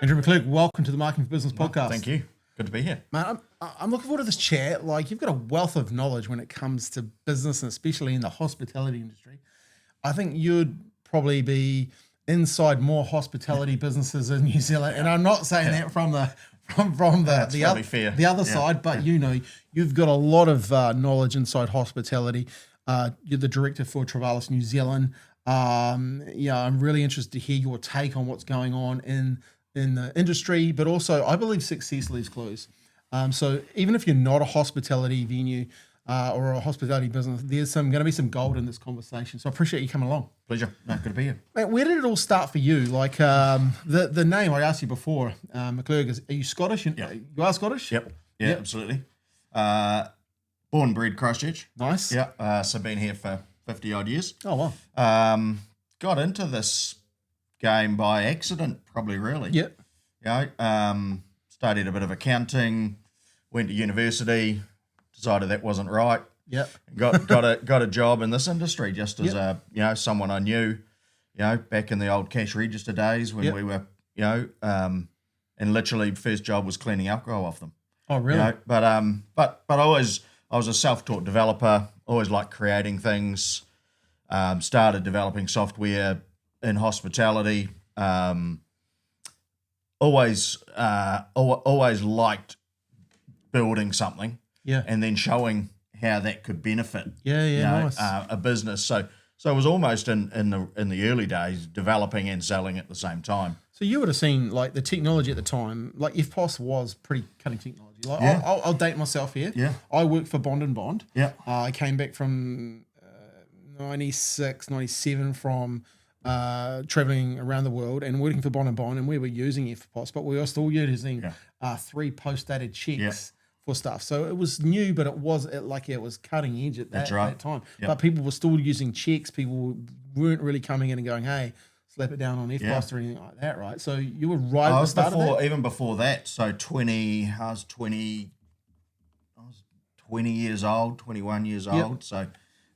Andrew McClurg, welcome to the Marketing for Business podcast. Thank you. Good to be here. Man, I'm looking forward to this chat. Like, you've got a wealth of knowledge when it comes to business, and especially in the hospitality industry. I think you'd probably be inside more hospitality businesses in New Zealand. And I'm not saying that from the other side, but you've got a lot of knowledge inside hospitality. You're the director for Tevalis New Zealand. I'm really interested to hear your take on what's going on in the industry, but also I believe success leaves clues. So even if you're not a hospitality venue or a hospitality business, there's going to be some gold in this conversation. So I appreciate you coming along. Pleasure. No, good to be here. Mate, where did it all start for you? Like the name I asked you before, McClurg, are you Scottish? Yeah. You are Scottish? Yep. Absolutely. Born and bred Christchurch. Nice. Yeah. So been here for 50 odd years. Oh, wow. Got into this game by accident, probably really. Yeah. Studied a bit of accounting, went to university, decided that wasn't right. Yep. Got a job in this industry just as someone I knew, back in the old cash register days when we were, and literally first job was cleaning alcohol off them. Oh, really? But I was a self-taught developer, always liked creating things, started developing software in hospitality, always liked building something, and then showing how that could benefit, nice. A business. So it was almost in the early days developing and selling at the same time. So you would have seen like the technology at the time, like IFPOS was pretty cutting technology. Like I'll date myself here. Yeah. I worked for Bond & Bond. Yeah. I came back from 96, 97 from traveling around the world and working for Bond & Bond, and we were using IFPOS, but we were still using 3 post-dated checks for stuff. So it was new, but it was cutting edge at that time. Yep. But people were still using checks. People weren't really coming in and going, hey, slap it down on FPOS or anything like that, right? So you were right at the start of that? Even before that, so I was 20 years old, 21 years old, so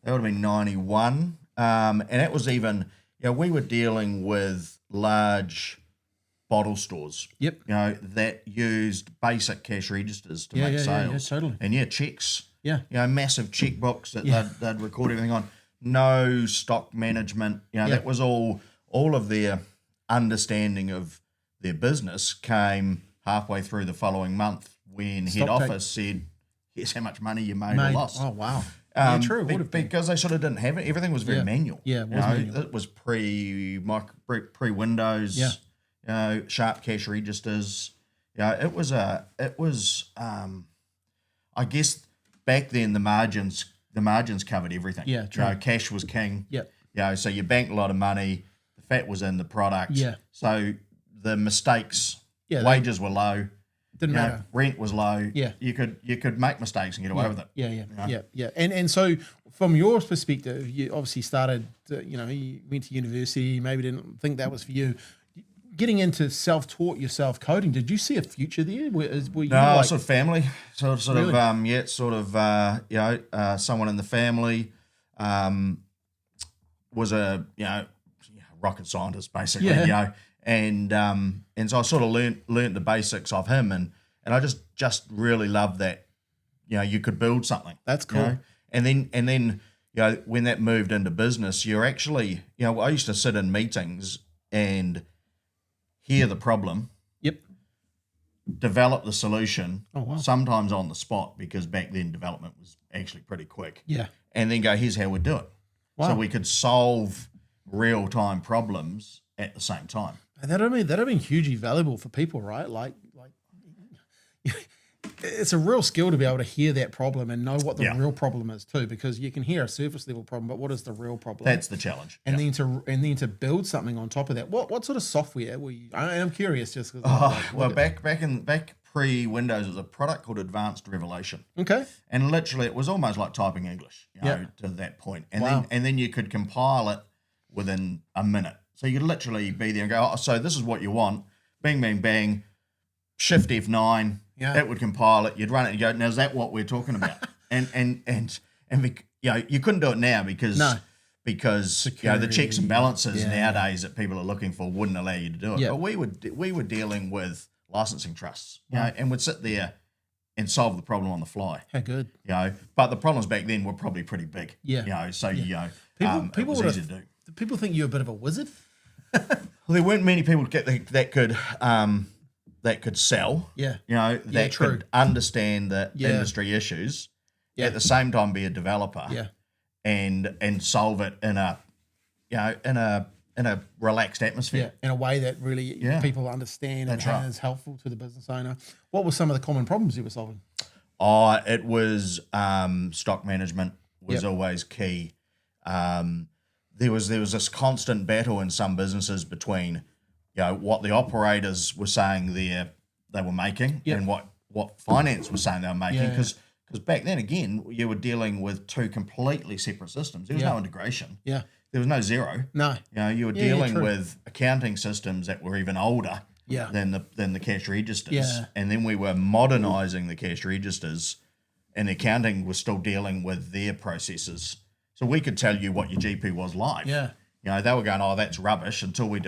that would have been 91. And that was even, we were dealing with large bottle stores, that used basic cash registers to make sales. Yeah, totally. And checks, massive checkbooks that they'd record everything on. No stock management, that was all of their understanding of their business came halfway through the following month when head office said, here's how much money you made or lost. Oh, wow. True. Because they sort of didn't have it. Everything was very manual. Yeah, it was manual. It was pre-Windows, sharp cash registers. It was I guess back then the margins covered everything. Yeah, true. Cash was king. Yeah. So you banked a lot of money. The fat was in the product. Yeah. So the mistakes, wages were low. Didn't matter. Rent was low. Yeah. You could make mistakes and get away with it. Yeah. And so from your perspective, you obviously started, you went to university, maybe didn't think that was for you. Getting into self-taught yourself coding, did you see a future there? Were you sort of family, someone in the family was a rocket scientist basically, and so I sort of learnt the basics of him, and I just really loved that, you could build something. That's cool. And then when that moved into business, you're actually, I used to sit in meetings and hear the problem, develop the solution, sometimes on the spot, because back then development was actually pretty quick. Yeah. And then go, here's how we do it. Wow. So we could solve real-time problems at the same time. And that'd have been hugely valuable for people, right? Like it's a real skill to be able to hear that problem and know what the real problem is too, because you can hear a surface level problem, but what is the real problem? That's the challenge. And then to build something on top of that. What sort of software were you? I'm curious, just because. Back pre-Windows, it was a product called Advanced Revelation. Okay. And literally, it was almost like typing English, to that point. And then you could compile it within a minute. So you could literally be there and go, so this is what you want. Bang, bang, bang. Shift F9. Yeah. It would compile it. You'd run it and go, now is that what we're talking about? and you couldn't do it now because because the checks and Security. balances Yeah. nowadays that people are looking for wouldn't allow you to do it. Yeah. But we were dealing with licensing trusts, and would sit there and solve the problem on the fly. How good. But the problems back then were probably pretty big. Yeah. So it People was would easy to do. People think you're a bit of a wizard. Well, there weren't many people that could sell. Yeah. That true. could understand the Yeah. industry issues. Yeah. At the same time, be a developer. Yeah. And solve it in a relaxed atmosphere. Yeah. In a way that really people understand and That's right. is helpful to the business owner. What were some of the common problems you were solving? It was stock management was Yep. always key. There was this constant battle in some businesses between what the operators were saying they were making Yep. and what finance was saying they were making, Yeah. because back then again you were dealing with two completely separate systems. There was no integration. Yeah. There was no zero. No. You were Yeah, dealing true. with accounting systems that were even older Yeah. than the cash registers. Yeah. And then we were modernising the cash registers, and accounting was still dealing with their processes. So we could tell you what your GP was like. Yeah. They were going, oh, that's rubbish, until we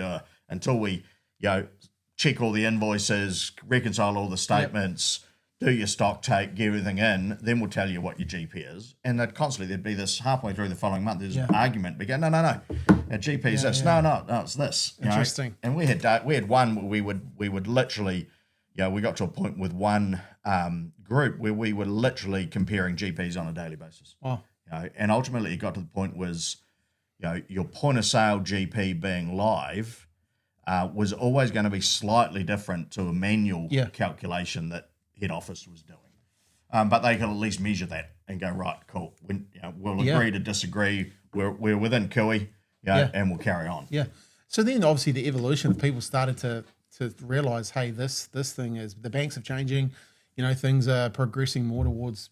check all the invoices, reconcile all the statements, do your stock take, get everything in, then we'll tell you what your GP is. And there'd be this halfway through the following month, there's an argument. We go, no, our GP is this. No, it's this. Interesting. And we had one where we would literally, we got to a point with one group where we were literally comparing GPs on a daily basis. Wow. And ultimately it got to the point was, your point of sale GP being live was always going to be slightly different to a manual calculation that head office was doing. But they could at least measure that and go, right, cool. We'll agree to disagree. We're within CUI, and we'll carry on. Yeah. So then obviously the evolution of people started to realize, hey, this thing is, the banks are changing, things are progressing more towards,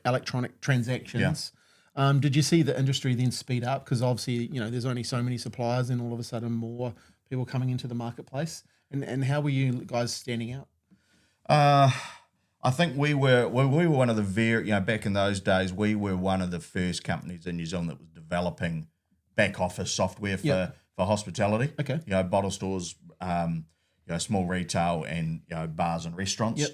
electronic transactions. Did you see the industry then speed up? Because obviously, there's only so many suppliers and all of a sudden more people coming into the marketplace. And how were you guys standing out? I think we were one of the back in those days, we were one of the first companies in New Zealand that was developing back office software for hospitality. Okay. Bottle stores, small retail, and bars and restaurants. Yep.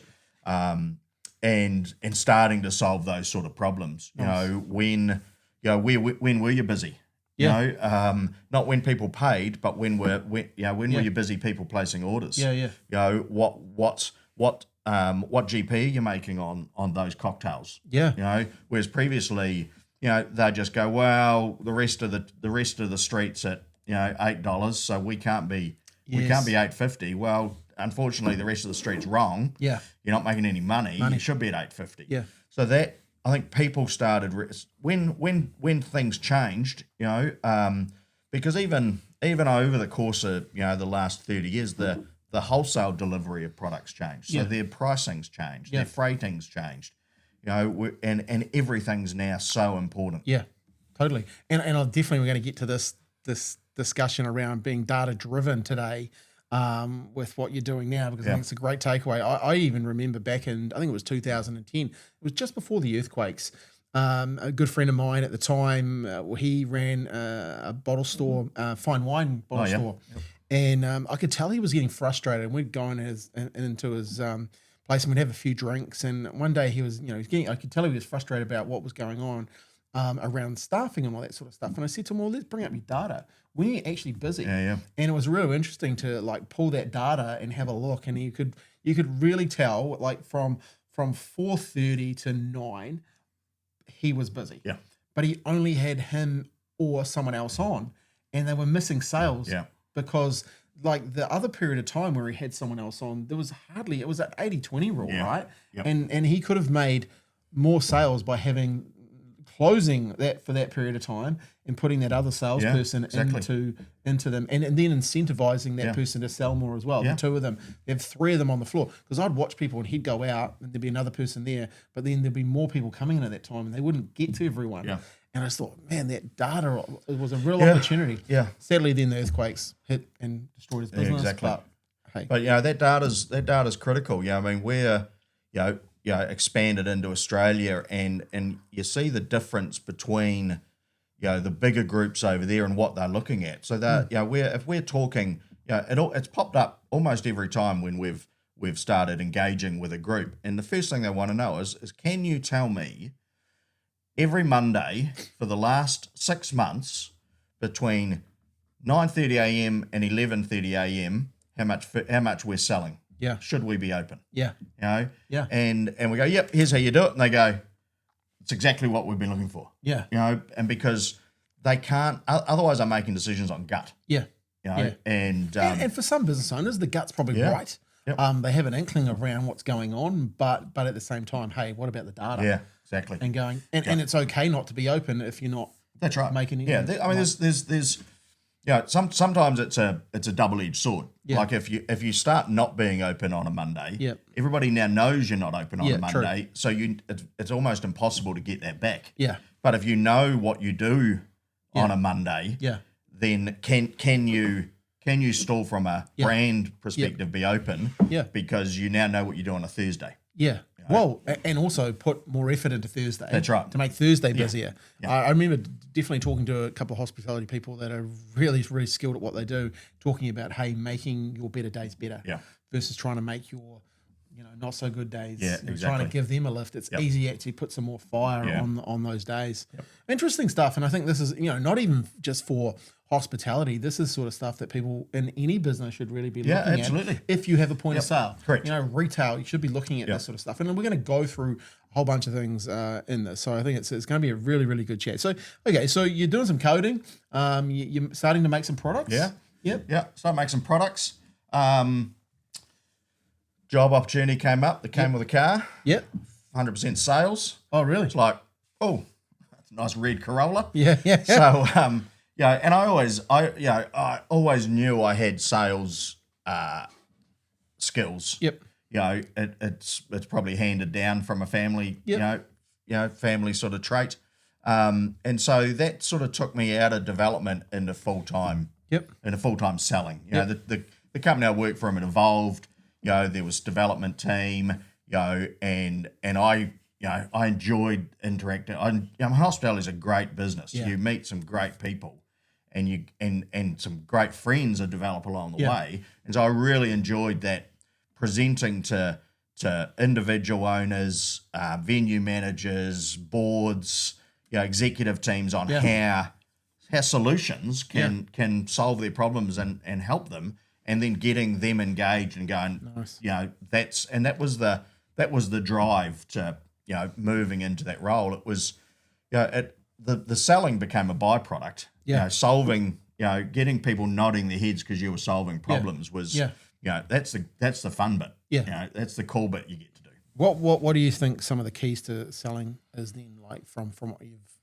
And starting to solve those sort of problems. Nice. When were you busy? Not when people paid, but when were you busy people placing orders? Yeah. What GP are you making on those cocktails? Yeah. Whereas previously, they just go, well, the rest of the streets at $8, so we can't be $8.50. Well, unfortunately, the rest of the street's wrong. Yeah. You're not making any money. You should be at $8.50. Yeah. So that, I think people started when things changed, because even over the course of the last 30 years, the wholesale delivery of products changed. So their pricing's changed, their freighting's changed, and everything's now so important. Yeah, totally. And I definitely we're going to get to this discussion around being data driven today. With what you're doing now, because I think it's a great takeaway. I even remember back in, I think it was 2010, it was just before the earthquakes. A good friend of mine at the time, he ran a bottle store, fine wine bottle store. Yep. And I could tell he was getting frustrated. And we'd go into his place and we'd have a few drinks. And one day he was, I could tell he was frustrated about what was going on around staffing and all that sort of stuff. And I said to him, well, let's bring up your data. When you're actually busy. And it was real interesting to pull that data and have a look. And you could really tell from 4:30 to 9, he was busy. Yeah. But he only had him or someone else on, and they were missing sales. Yeah. Because the other period of time where he had someone else on, there was it was that 80-20 rule, right? Yep. And he could have made more sales by closing that for that period of time and putting that other salesperson into them and then incentivizing that person to sell more as well. The two of them, they have 3 of them on the floor, because I'd watch people and he'd go out and there'd be another person there, but then there'd be more people coming in at that time and they wouldn't get to everyone. Yeah. And I just thought, man, that data, it was a real opportunity. Yeah. Sadly, then the earthquakes hit and destroyed his business. Exactly. But hey. But that data's critical. I mean, we're expanded into Australia, and you see the difference between the bigger groups over there and what they're looking at. So that if we're talking, it's popped up almost every time when we've started engaging with a group, and the first thing they want to know is can you tell me every Monday for the last 6 months between 9:30 a.m. and 11:30 a.m. how much we're selling? Yeah. Should we be open? Yeah. Yeah. Yeah. And we go, yep, here's how you do it. And they go, it's exactly what we've been looking for. Yeah. And because they can't, otherwise they're making decisions on gut. Yeah. And for some business owners, the gut's probably right. Yep. They have an inkling around what's going on, but at the same time, hey, what about the data? Yeah, exactly. And going, and it's okay not to be open if you're not. That's right. Making it. Yeah. There's sometimes it's a double-edged sword. Yeah. Like if you start not being open on a Monday, Yep. everybody now knows you're not open on a Monday, true. so it's almost impossible to get that back. Yeah. But if you know what you do on a Monday, then can you still from a brand perspective be open? Yeah. Because you now know what you do on a Thursday. Yeah. Well, and also put more effort into Thursday. That's right. To make Thursday busier. Yeah. I remember definitely talking to a couple of hospitality people that are really, really skilled at what they do, talking about, hey, making your better days better versus trying to make your not so good days. Yeah, Trying exactly. to give them a lift. It's easy to actually put some more fire on those days. Yep. Interesting stuff. And I think this is, not even just for hospitality. This is sort of stuff that people in any business should really be looking at. If you have a point of sale. Correct. Retail, you should be looking at this sort of stuff. And we're going to go through a whole bunch of things in this. So I think it's going to be a really, really good chat. So, okay, so you're doing some coding. You're starting to make some products. Yeah. Yep. Yeah. Start making some products. Job opportunity came up that came with a car. Yep. 100% sales. Oh, really? It's like, oh, that's a nice red Corolla. Yeah. So, and I always knew I had sales skills. Yep. It's probably handed down from a family, family sort of trait. And so that sort of took me out of development into full-time. Yep. Into full-time selling. The company I worked for, it evolved. There was development team, and I enjoyed interacting. Hospitality is a great business. Yeah. You meet some great people, and some great friends are developed along the way. And so I really enjoyed that, presenting to individual owners, venue managers, boards, executive teams on how solutions can solve their problems and help them. And then getting them engaged and going, nice. That was the drive to moving into that role. It was, the selling became a byproduct. Solving, getting people nodding their heads because you were solving problems was, that's the fun bit. Yeah, that's the cool bit you get to do. What do you think some of the keys to selling is then, like from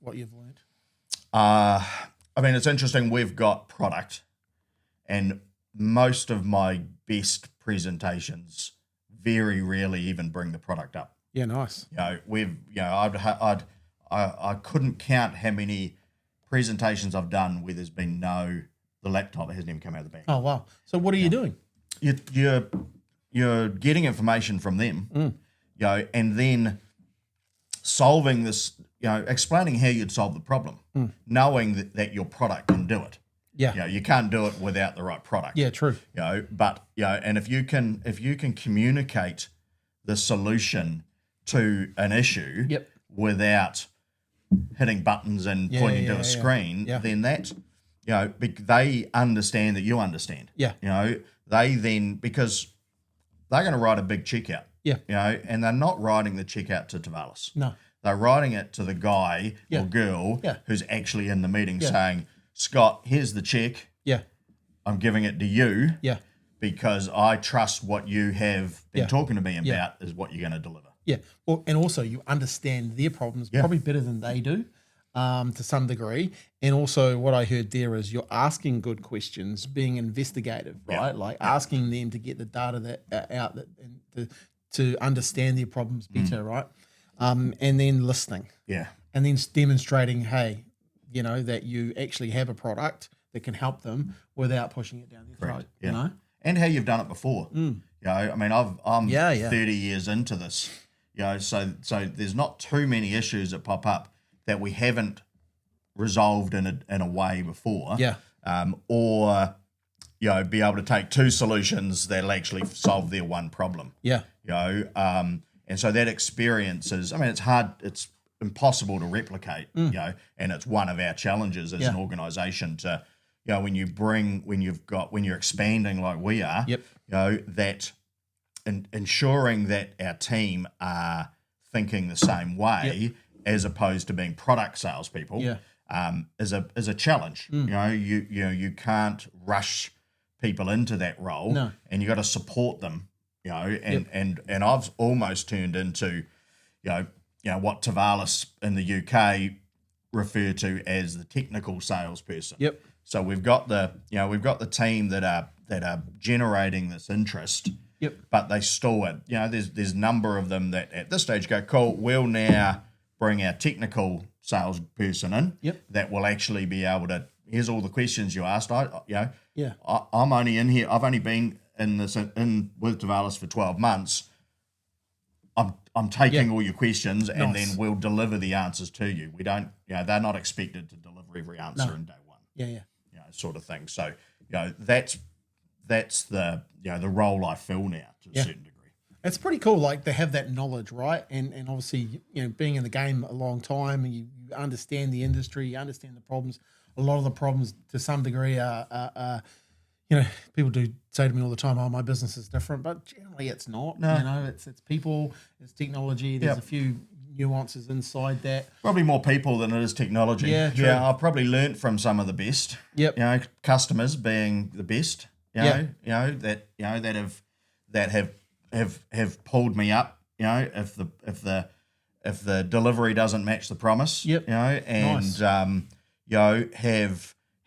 what you've learned? It's interesting. We've got product, and most of my best presentations very rarely even bring the product up. Yeah, nice. I couldn't count how many presentations I've done where there's been the laptop hasn't even come out of the bag. Oh wow! So what are you doing? You're getting information from them, and then solving this, explaining how you'd solve the problem, knowing that your product can do it. Yeah. You can't do it without the right product. Yeah, true. And if you can communicate the solution to an issue without hitting buttons and pointing to a screen, then that, they understand that you understand. Yeah. They then, because they're going to write a big check out. Yeah. And they're not writing the check out to Tevalis. No. They're writing it to the guy or girl who's actually in the meeting saying, Scott, here's the check. Yeah. I'm giving it to you. Yeah. Because I trust what you have been talking to me about is what you're going to deliver. Yeah. Well, and also you understand their problems probably better than they do, to some degree. And also what I heard there is you're asking good questions, being investigative, right? Like asking them to get the data that out that and to understand their problems better, right? And then listening. Yeah. And then demonstrating, hey, that you actually have a product that can help them without pushing it down their throat. Yeah. And how you've done it before. I'm 30 years into this. So there's not too many issues that pop up that we haven't resolved in a way before. Yeah. Or be able to take two solutions that'll actually solve their one problem. Yeah. And so that experience is, it's hard, it's impossible to replicate, and it's one of our challenges as an organization to, when you're expanding like we are, that ensuring that our team are thinking the same way as opposed to being product salespeople is a challenge. You can't rush people into that role, and you got to support them. And I've almost turned into, what Tevalis in the UK refer to as the technical salesperson. Yep. So we've got the team that are generating this interest. Yep. But they store it. There's a number of them that at this stage go, cool, we'll now bring our technical salesperson in. Yep. That will actually be able to, here's all the questions you asked. I'm only in here, I've only been in with Tevalis for 12 months. I'm taking all your questions and then we'll deliver the answers to you. We don't, they're not expected to deliver every answer in day one. Yeah. Sort of thing. So, that's the the role I fill now to a certain degree. It's pretty cool, like they have that knowledge, right? And obviously, being in the game a long time, and you understand the industry, you understand the problems. A lot of the problems, to some degree, are people do say to me all the time, "Oh, my business is different," but generally, it's not. No. It's people, it's technology. There's a few nuances inside that. Probably more people than it is technology. Yeah, true. I've probably learnt from some of the best. Yep. Customers being the best. That have pulled me up. If the delivery doesn't match the promise. Yep. And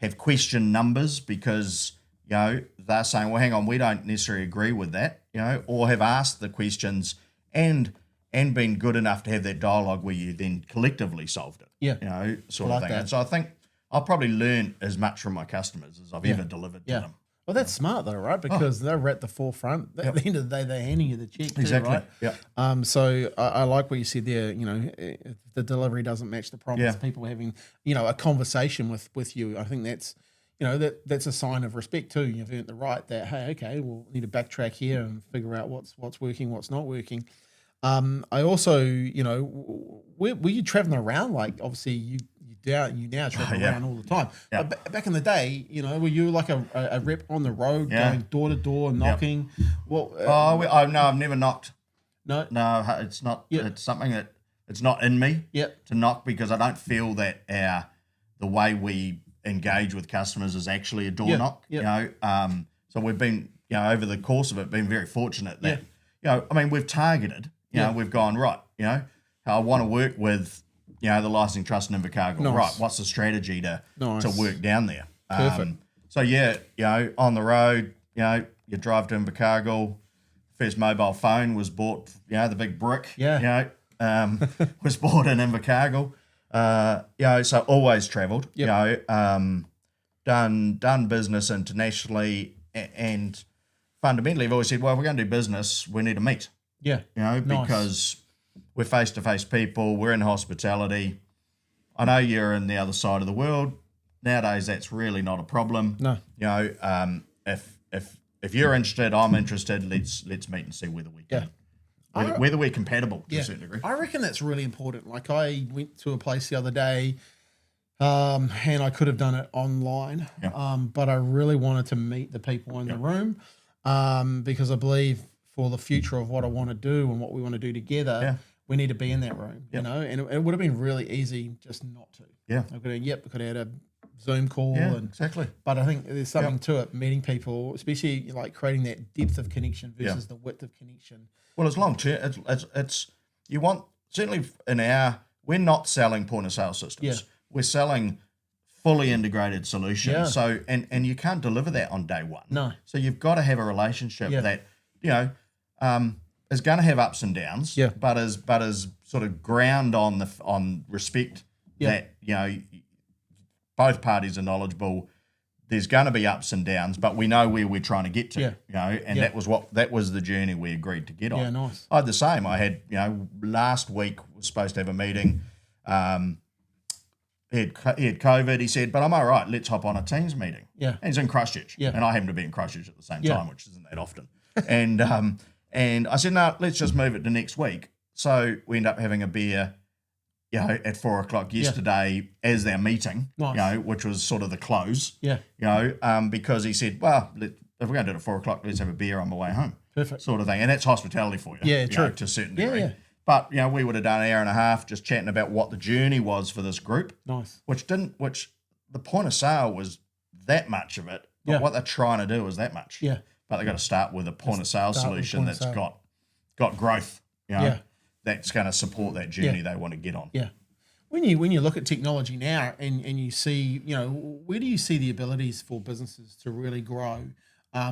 have questioned numbers because they're saying, well, hang on, we don't necessarily agree with that. Or have asked the questions and been good enough to have that dialogue where you then collectively solved it. Yeah. Sort of thing. That. And so I think I'll probably learn as much from my customers as I've ever delivered to them. Well, that's smart though, right? Because they're at the forefront. At the end of the day, they're handing you the check too, Exactly. right? Yeah. So I like what you said there. If the delivery doesn't match the promise, people having a conversation with you. I think that's that's a sign of respect too. You've earned the right that, hey, okay, we'll need to backtrack here and figure out what's working, what's not working. I also, were you traveling around? Like, obviously, you now travel around all the time. Yeah. But back in the day, were you like a rep on the road, going door to door, knocking? Well, no, I've never knocked. No, it's not. It's something that it's not in me. To knock because I don't feel that the way we engage with customers is actually a door knock. So we've been over the course of it been very fortunate that we've targeted. We've gone right. I want to work with the licensing trust in Invercargill. Nice. Right. What's the strategy to work down there? Perfect. So on the road, you drive to Invercargill. First mobile phone was bought. The big brick. Was bought in Invercargill. So always travelled. Done business internationally, and fundamentally, I've always said, well, if we're going to do business, we need to meet. Because we're face-to-face people, we're in hospitality. I know you're in the other side of the world. Nowadays, that's really not a problem. No. If you're interested, I'm interested, let's meet and see whether we can. Whether we're compatible to a certain degree. I reckon that's really important. Like, I went to a place the other day, and I could have done it online, but I really wanted to meet the people in the room, because I believe for the future of what I want to do and what we want to do together, we need to be in that room, and it would have been really easy just not to. I could have had a Zoom call. Exactly. But I think there's something to it, meeting people, especially like creating that depth of connection versus the width of connection. Well, it's long term. It's you want, certainly we're not selling point of sale systems. We're selling fully integrated solutions. So and you can't deliver that on day one. No. So you've got to have a relationship that is going to have ups and downs. But is sort of ground on respect. That both parties are knowledgeable. There's going to be ups and downs, but we know where we're trying to get to. And that was the journey we agreed to get on. Yeah, nice. I had the same. I had last week was supposed to have a meeting. he had COVID. He said, but I'm all right. Let's hop on a Teams meeting. Yeah. And he's in Christchurch. Yeah. And I happen to be in Christchurch at the same Yeah. time, which isn't that often. And I said, no, let's just move it to next week. So we end up having a beer, at 4 o'clock yesterday as their meeting, Nice. Which was sort of the close, Yeah. because he said, well, if we're going to do it at 4 o'clock, let's have a beer on the way home. Perfect. Sort of thing. And that's hospitality for you. Yeah, true. To a certain degree. Yeah. But, we would have done an hour and a half just chatting about what the journey was for this group. Nice. Which the point of sale was that much of it, but what they're trying to do is that much. Yeah. But they've got to start with a point of sale solution point of that's sale. got growth, Yeah. that's going to support that journey they want to get on. Yeah. When you look at technology now and you see, where do you see the abilities for businesses to really grow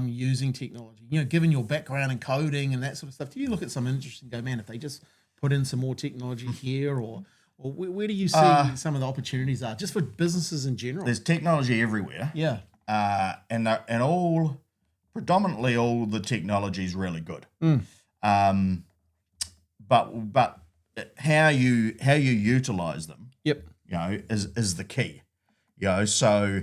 using technology? Given your background in coding and that sort of stuff, do you look at some interesting, go, man, if they just put in some more technology here, or where do you see some of the opportunities are just for businesses in general? There's technology everywhere. Yeah. And predominantly all the technology is really good. But how you utilize them, Yep. is the key. So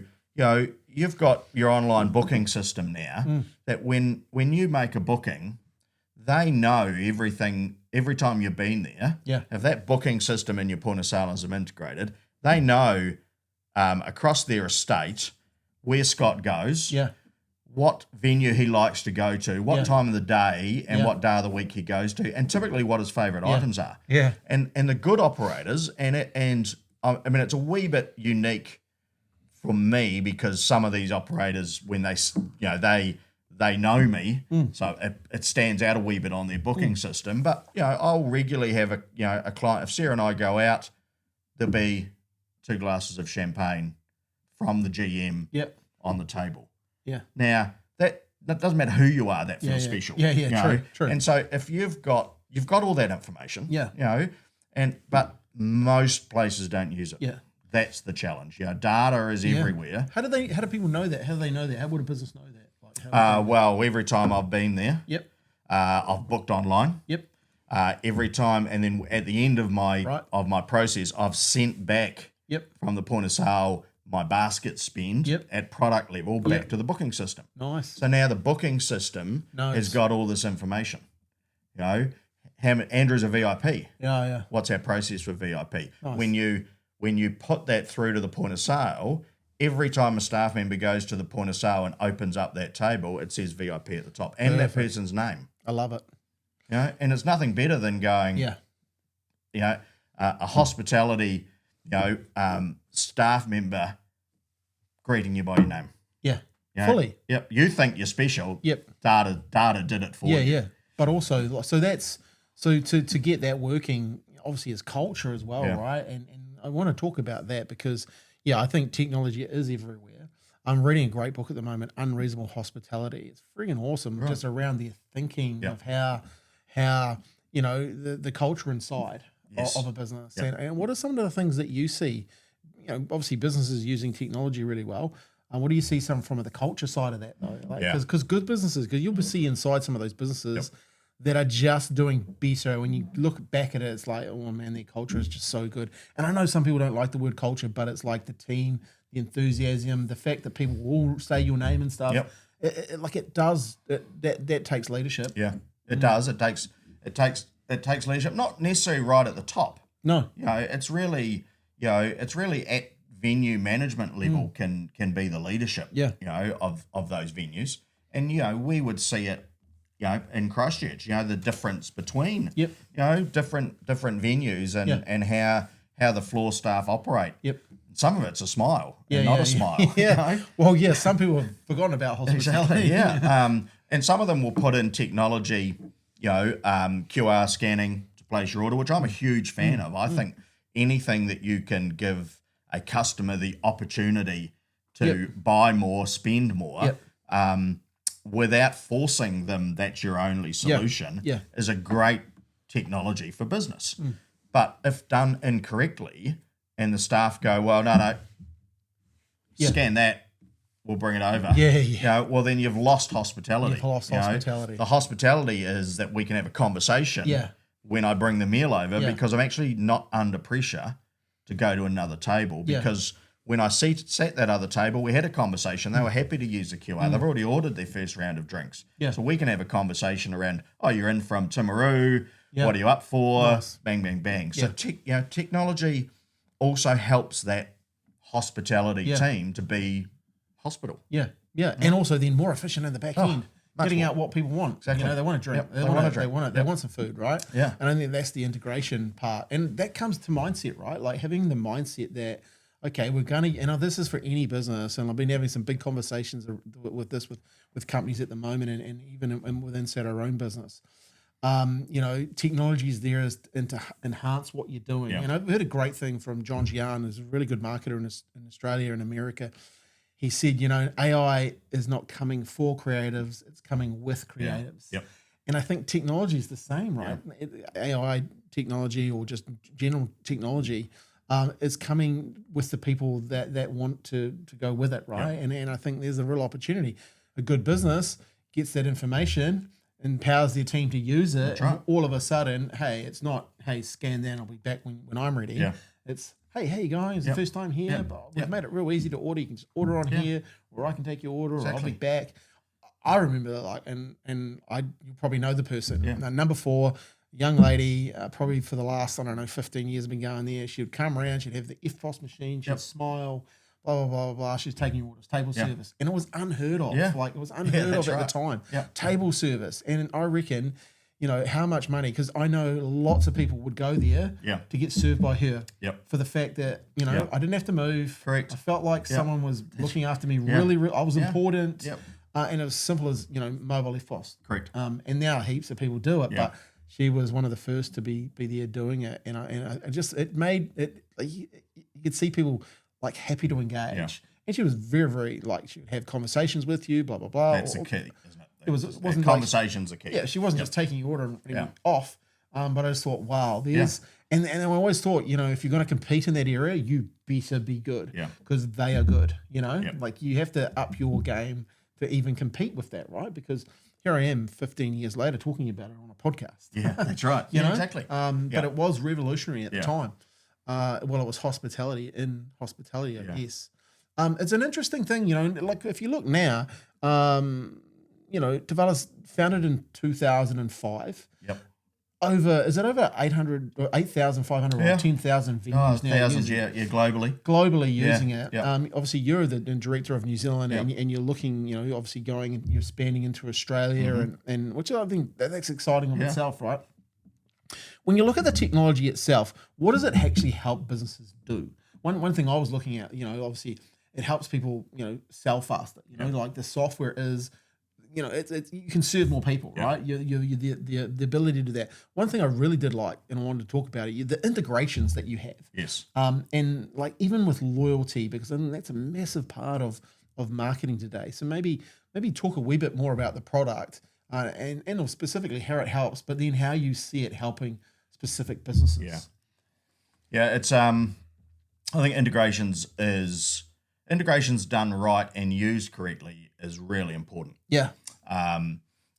you've got your online booking system now that when you make a booking, they know everything every time you've been there. Yeah. If that booking system and your point of sale is integrated, they know across their estate where Scott goes. Yeah. What venue he likes to go to, what time of the day and Yeah. what day of the week he goes to, and typically what his favourite items are. Yeah. And the good operators, I mean, it's a wee bit unique for me because some of these operators, when they know me, so it stands out a wee bit on their booking system. But I'll regularly have a client. If Sarah and I go out, there'll be 2 glasses of champagne from the GM on the table. Yeah. Now that doesn't matter who you are, that feels Yeah. special. Yeah. True. And so if you've got all that information, Yeah. but most places don't use it. Yeah. That's the challenge. Data is everywhere. How do people know that? How do they know that? How would a business know that? Well, every time I've been there, Yep. I've booked online. Yep. Every time, and then at the end of my process, I've sent back Yep. from the point of sale my basket spend at product level back to the booking system. Nice. So now the booking system has got all this information. Andrew's a VIP. Yeah. What's our process for VIP? Nice. When you put that through to the point of sale, every time a staff member goes to the point of sale and opens up that table, it says VIP at the top and that person's name. I love it. And it's nothing better than going, a hospitality, staff member greeting you by your name. Yeah. Fully. Yep. You think you're special. Yep. Data did it for you. Yeah. But also, so to get that working, obviously, is culture as well, right? And I want to talk about that because, I think technology is everywhere. I'm reading a great book at the moment, Unreasonable Hospitality. It's freaking awesome, just around their thinking of how the culture inside of a business. And what are some of the things that you see? Obviously, businesses using technology really well. What do you see from the culture side of that though? Because good businesses, because you'll see inside some of those businesses that are just doing better. When you look back at it, it's like, oh man, their culture is just so good. And I know some people don't like the word culture, but it's like the team, the enthusiasm, the fact that people will say your name and stuff. Yep. That takes leadership. Yeah, it does. It takes leadership, not necessarily right at the top. No. It's really at venue management level can be the leadership. Of those venues, and we would see it. In Christchurch, the difference between different venues and how the floor staff operate. Yep. Some of it's a smile, not a smile. Yeah. Well, some people have forgotten about hospitality. Exactly, and some of them will put in technology, QR scanning to place your order, which I'm a huge fan of. I think anything that you can give a customer the opportunity to buy more, spend more, without forcing them that's your only solution is a great technology for business. But if done incorrectly and the staff go, well, no, scan that, we'll bring it over. Well, then you've lost hospitality. The hospitality is that we can have a conversation when I bring the meal over because I'm actually not under pressure to go to another table because when I sat that other table, we had a conversation. They were happy to use the QR. They've already ordered their first round of drinks. Yeah. So we can have a conversation around, oh, you're in from Timaru. Yeah. What are you up for? Nice. Bang, bang, bang. Yeah. So technology also helps that hospitality team to be hospital. Yeah. And also then more efficient in the back end. Getting more. out what people want. Exactly. They want to drink. They want to drink. They want some food, right? Yeah. And I think that's the integration part. And that comes to mindset, right? Like having the mindset that, okay, we're going to, and this is for any business, and I've been having some big conversations with this with companies at the moment and even within our own business. Technology is there to enhance what you're doing. Yeah. And I've heard a great thing from John Gian, who's a really good marketer in Australia and America. He said, AI is not coming for creatives, it's coming with creatives. Yep. And I think technology is the same, right? AI technology or just general technology is coming with the people that want to go with it, right? Yep. And I think there's a real opportunity. A good business gets that information, empowers their team to use it, and all of a sudden, hey, it's not, hey, scan that, I'll be back when I'm ready. Yeah. It's, hey guys, the first time here, but we've made it real easy to order. You can just order on here, or I can take your order, or I'll be back. I remember that, and you probably know the person. Now, number 4, young lady, probably for the last, 15 years been going there. She would come around, she'd have the FPOS machine, she'd smile, blah, blah, blah, blah. She's taking your orders, table service. And it was unheard of. Like, it was unheard of at the time. Table service. And I reckon, how much money, because I know lots of people would go there to get served by her for the fact that, I didn't have to move. Correct. I felt like someone was looking after me really, I was important. And it was simple as, mobile FPOS. Correct. And now heaps of people do it, but she was one of the first to be there doing it. And I just, it made it, you could see people like happy to engage. Yeah. And she was very, very, she would have conversations with you, blah, blah, blah. That's the key, isn't it? It wasn't conversations are key. Yeah, she wasn't just taking your order and off. But I just thought, wow, there's and I always thought, if you're going to compete in that area, you better be good. Yeah. Because they are good. Like you have to up your game to even compete with that, right? Because here I am 15 years later talking about it on a podcast. Yeah, that's right. Exactly. But it was revolutionary at the time. It was hospitality, I guess. It's an interesting thing, like if you look now, Tevalis founded in 2005. Yep. Over 800 or 8,500 or 10,000 venues now? Thousands, globally. Globally using it. Yep. Obviously, you're the director of New Zealand, and you're looking, obviously going and you're expanding into Australia, and which I think that's exciting of itself, right? When you look at the technology itself, what does it actually help businesses do? One thing I was looking at, obviously, it helps people, sell faster. Like the software is. It's you can serve more people, right? You the ability to do that. One thing I really did like, and I wanted to talk about it, the integrations that you have. Yes. And like even with loyalty, because I think that's a massive part of marketing today. So maybe talk a wee bit more about the product and specifically how it helps, but then how you see it helping specific businesses. Yeah. Yeah, it's I think integrations done right and used correctly is really important. Yeah.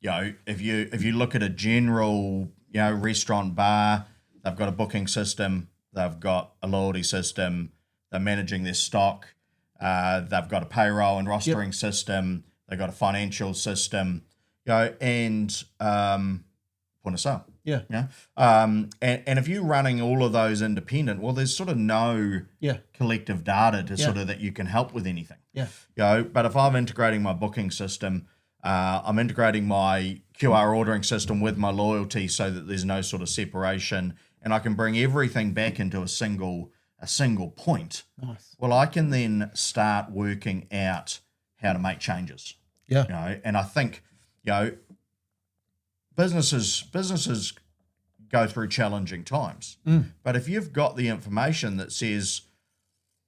If you look at a general, restaurant bar, they've got a booking system, they've got a loyalty system, they're managing their stock, they've got a payroll and rostering system, they've got a financial system, and point of sale. Yeah. Yeah. And if you're running all of those independent, well, there's sort of no collective data to sort of that you can help with anything. Yeah. But if I'm integrating my booking system, I'm integrating my QR ordering system with my loyalty so that there's no sort of separation, and I can bring everything back into a single point. Nice. Well, I can then start working out how to make changes. Yeah. And I think, businesses go through challenging times. But if you've got the information that says,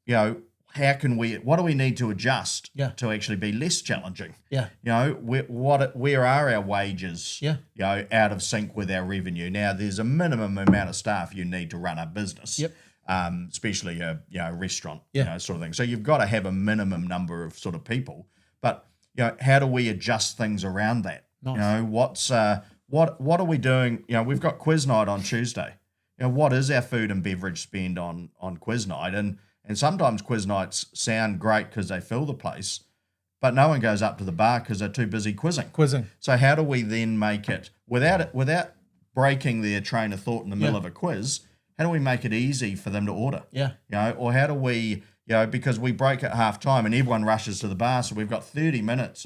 what do we need to adjust to actually be less challenging? Yeah. Where are our wages, out of sync with our revenue? Now, there's a minimum amount of staff you need to run a business. Yep. Especially a restaurant, sort of thing. So you've got to have a minimum number of sort of people. But, how do we adjust things around that? Nice. What are we doing? We've got quiz night on Tuesday. what is our food and beverage spend on quiz night? And sometimes quiz nights sound great because they fill the place, but no one goes up to the bar because they're too busy quizzing. So how do we then make it without breaking their train of thought in the middle of a quiz? How do we make it easy for them to order? Or how do we, because we break at half time and everyone rushes to the bar, so we've got 30 minutes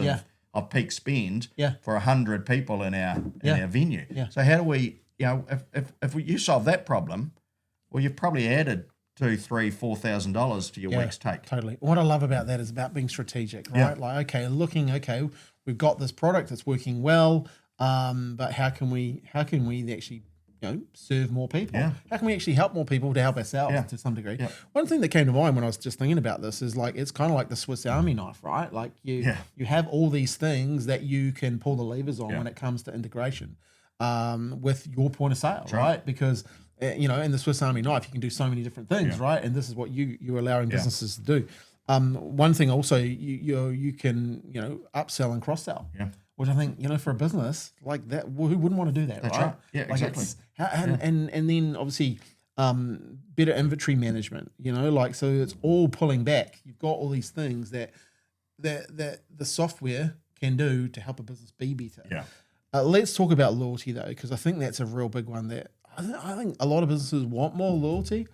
of peak spend for 100 people in our venue. So how do we, if you solve that problem, well, you've probably added $2,000, $3,000, $4,000 to your week's take. Totally. What I love about that is about being strategic, right? Like, okay, we've got this product that's working well, but how can we actually serve more people? How can we actually help more people to help ourselves to some degree? One thing that came to mind when I was just thinking about this is like, it's kind of like the Swiss Army knife, right? Like you have all these things that you can pull the levers on when it comes to integration with your point of sale, right? Because in the Swiss Army knife, you can do so many different things, right? And this is what you're allowing businesses to do. One thing also, you can upsell and cross sell. Which I think, for a business like that, who wouldn't want to do that, right? Yeah, like exactly. And then obviously better inventory management, so it's all pulling back. You've got all these things that the software can do to help a business be better. Let's talk about loyalty though, because I think that's a real big one that I think a lot of businesses want more loyalty.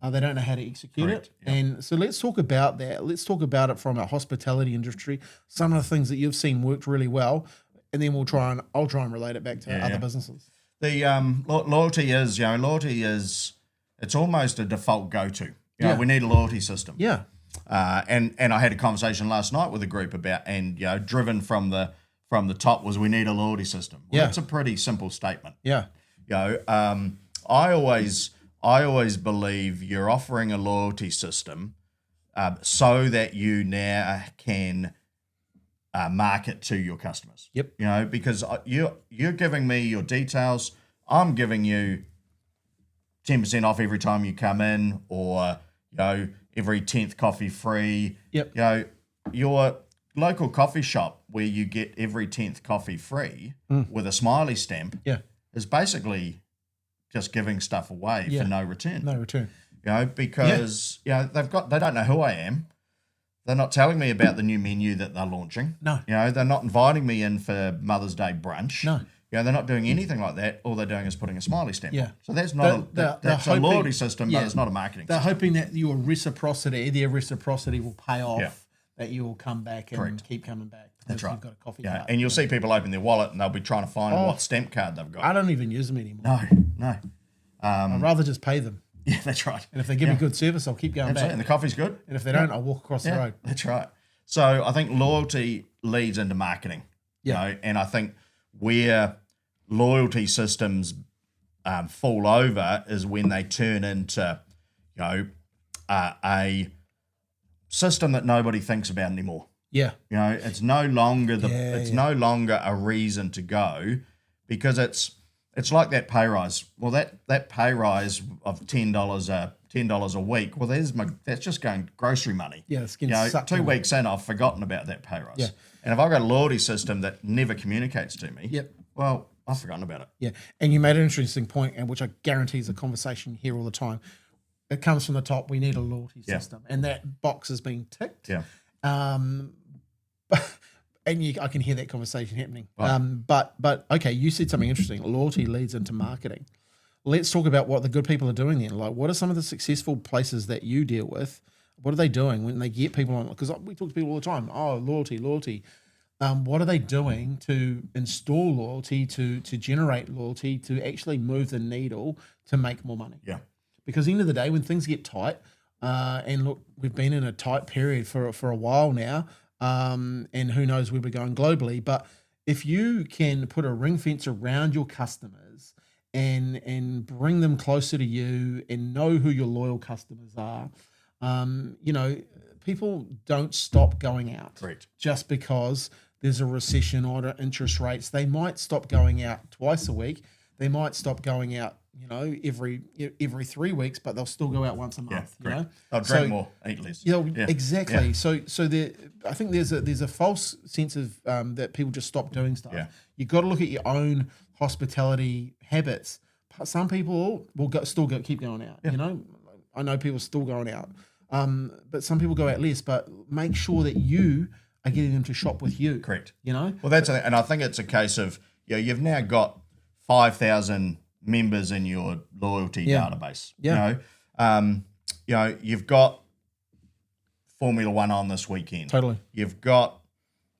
They don't know how to execute it. And so let's talk about that. Let's talk about it from a hospitality industry, some of the things that you've seen worked really well, and then I'll try and relate it back to other businesses. The loyalty is it's almost a default go-to. We need a loyalty system. And I had a conversation last night with a group about, driven from the top was we need a loyalty system. Well, that's a pretty simple statement. I always believe you're offering a loyalty system so that you now can market to your customers. Because you're giving me your details. I'm giving you 10% off every time you come in, or every 10th coffee free. Your local coffee shop where you get every 10th coffee free with a smiley stamp is basically just giving stuff away for no return. Because they don't know who I am. They're not telling me about the new menu that they're launching. They're not inviting me in for Mother's Day brunch. They're not doing anything like that. All they're doing is putting a smiley stamp on. So that's not that's a loyalty system, but it's not a marketing system. They're hoping that their reciprocity will pay off, that you will come back and keep coming back. That's right. You've got a coffee cart. And you'll see people open their wallet and they'll be trying to find what stamp card they've got. I don't even use them anymore. No. I'd rather just pay them. Yeah, that's right. And if they give me good service, I'll keep going back. And the coffee's good. And if they don't, I'll walk across the road. That's right. So I think loyalty leads into marketing. And I think where loyalty systems fall over is when they turn into, a system that nobody thinks about anymore. It's no longer no longer a reason to go, because it's like that pay rise. Well, that pay rise of $10 a week. Well, that's just going grocery money. It's getting sucked 2 weeks in, I've forgotten about that pay rise. And if I've got a loyalty system that never communicates to me, well, I've forgotten about it. And you made an interesting point, and which I guarantee is a conversation you hear all the time. It comes from the top. We need a loyalty system, and that box is being ticked. And I can hear that conversation happening. But okay, you said something interesting. Loyalty leads into marketing. Let's talk about what the good people are doing then. Like, what are some of the successful places that you deal with? What are they doing when they get people on? Because we talk to people all the time. Oh, loyalty. What are they doing to install loyalty, to generate loyalty, to actually move the needle to make more money? Because at the end of the day, when things get tight, and look, we've been in a tight period for a while now, and who knows where we're going globally. But if you can put a ring fence around your customers and bring them closer to you and know who your loyal customers are, people don't stop going out just because there's a recession or interest rates. They might stop going out twice a week. They might stop going out, every 3 weeks, but they'll still go out once a month. They'll drink more, eat less. Exactly. So I think there's a false sense of that people just stop doing stuff. You've got to look at your own hospitality habits. some people will keep going out. You know, I know people still going out, but some people go out less. But make sure that you are getting them to shop with you. Correct. You know. Well, and I think it's a case of you've now got 5,000 members in your loyalty database. Yeah. You've got Formula One on this weekend. Totally. You've got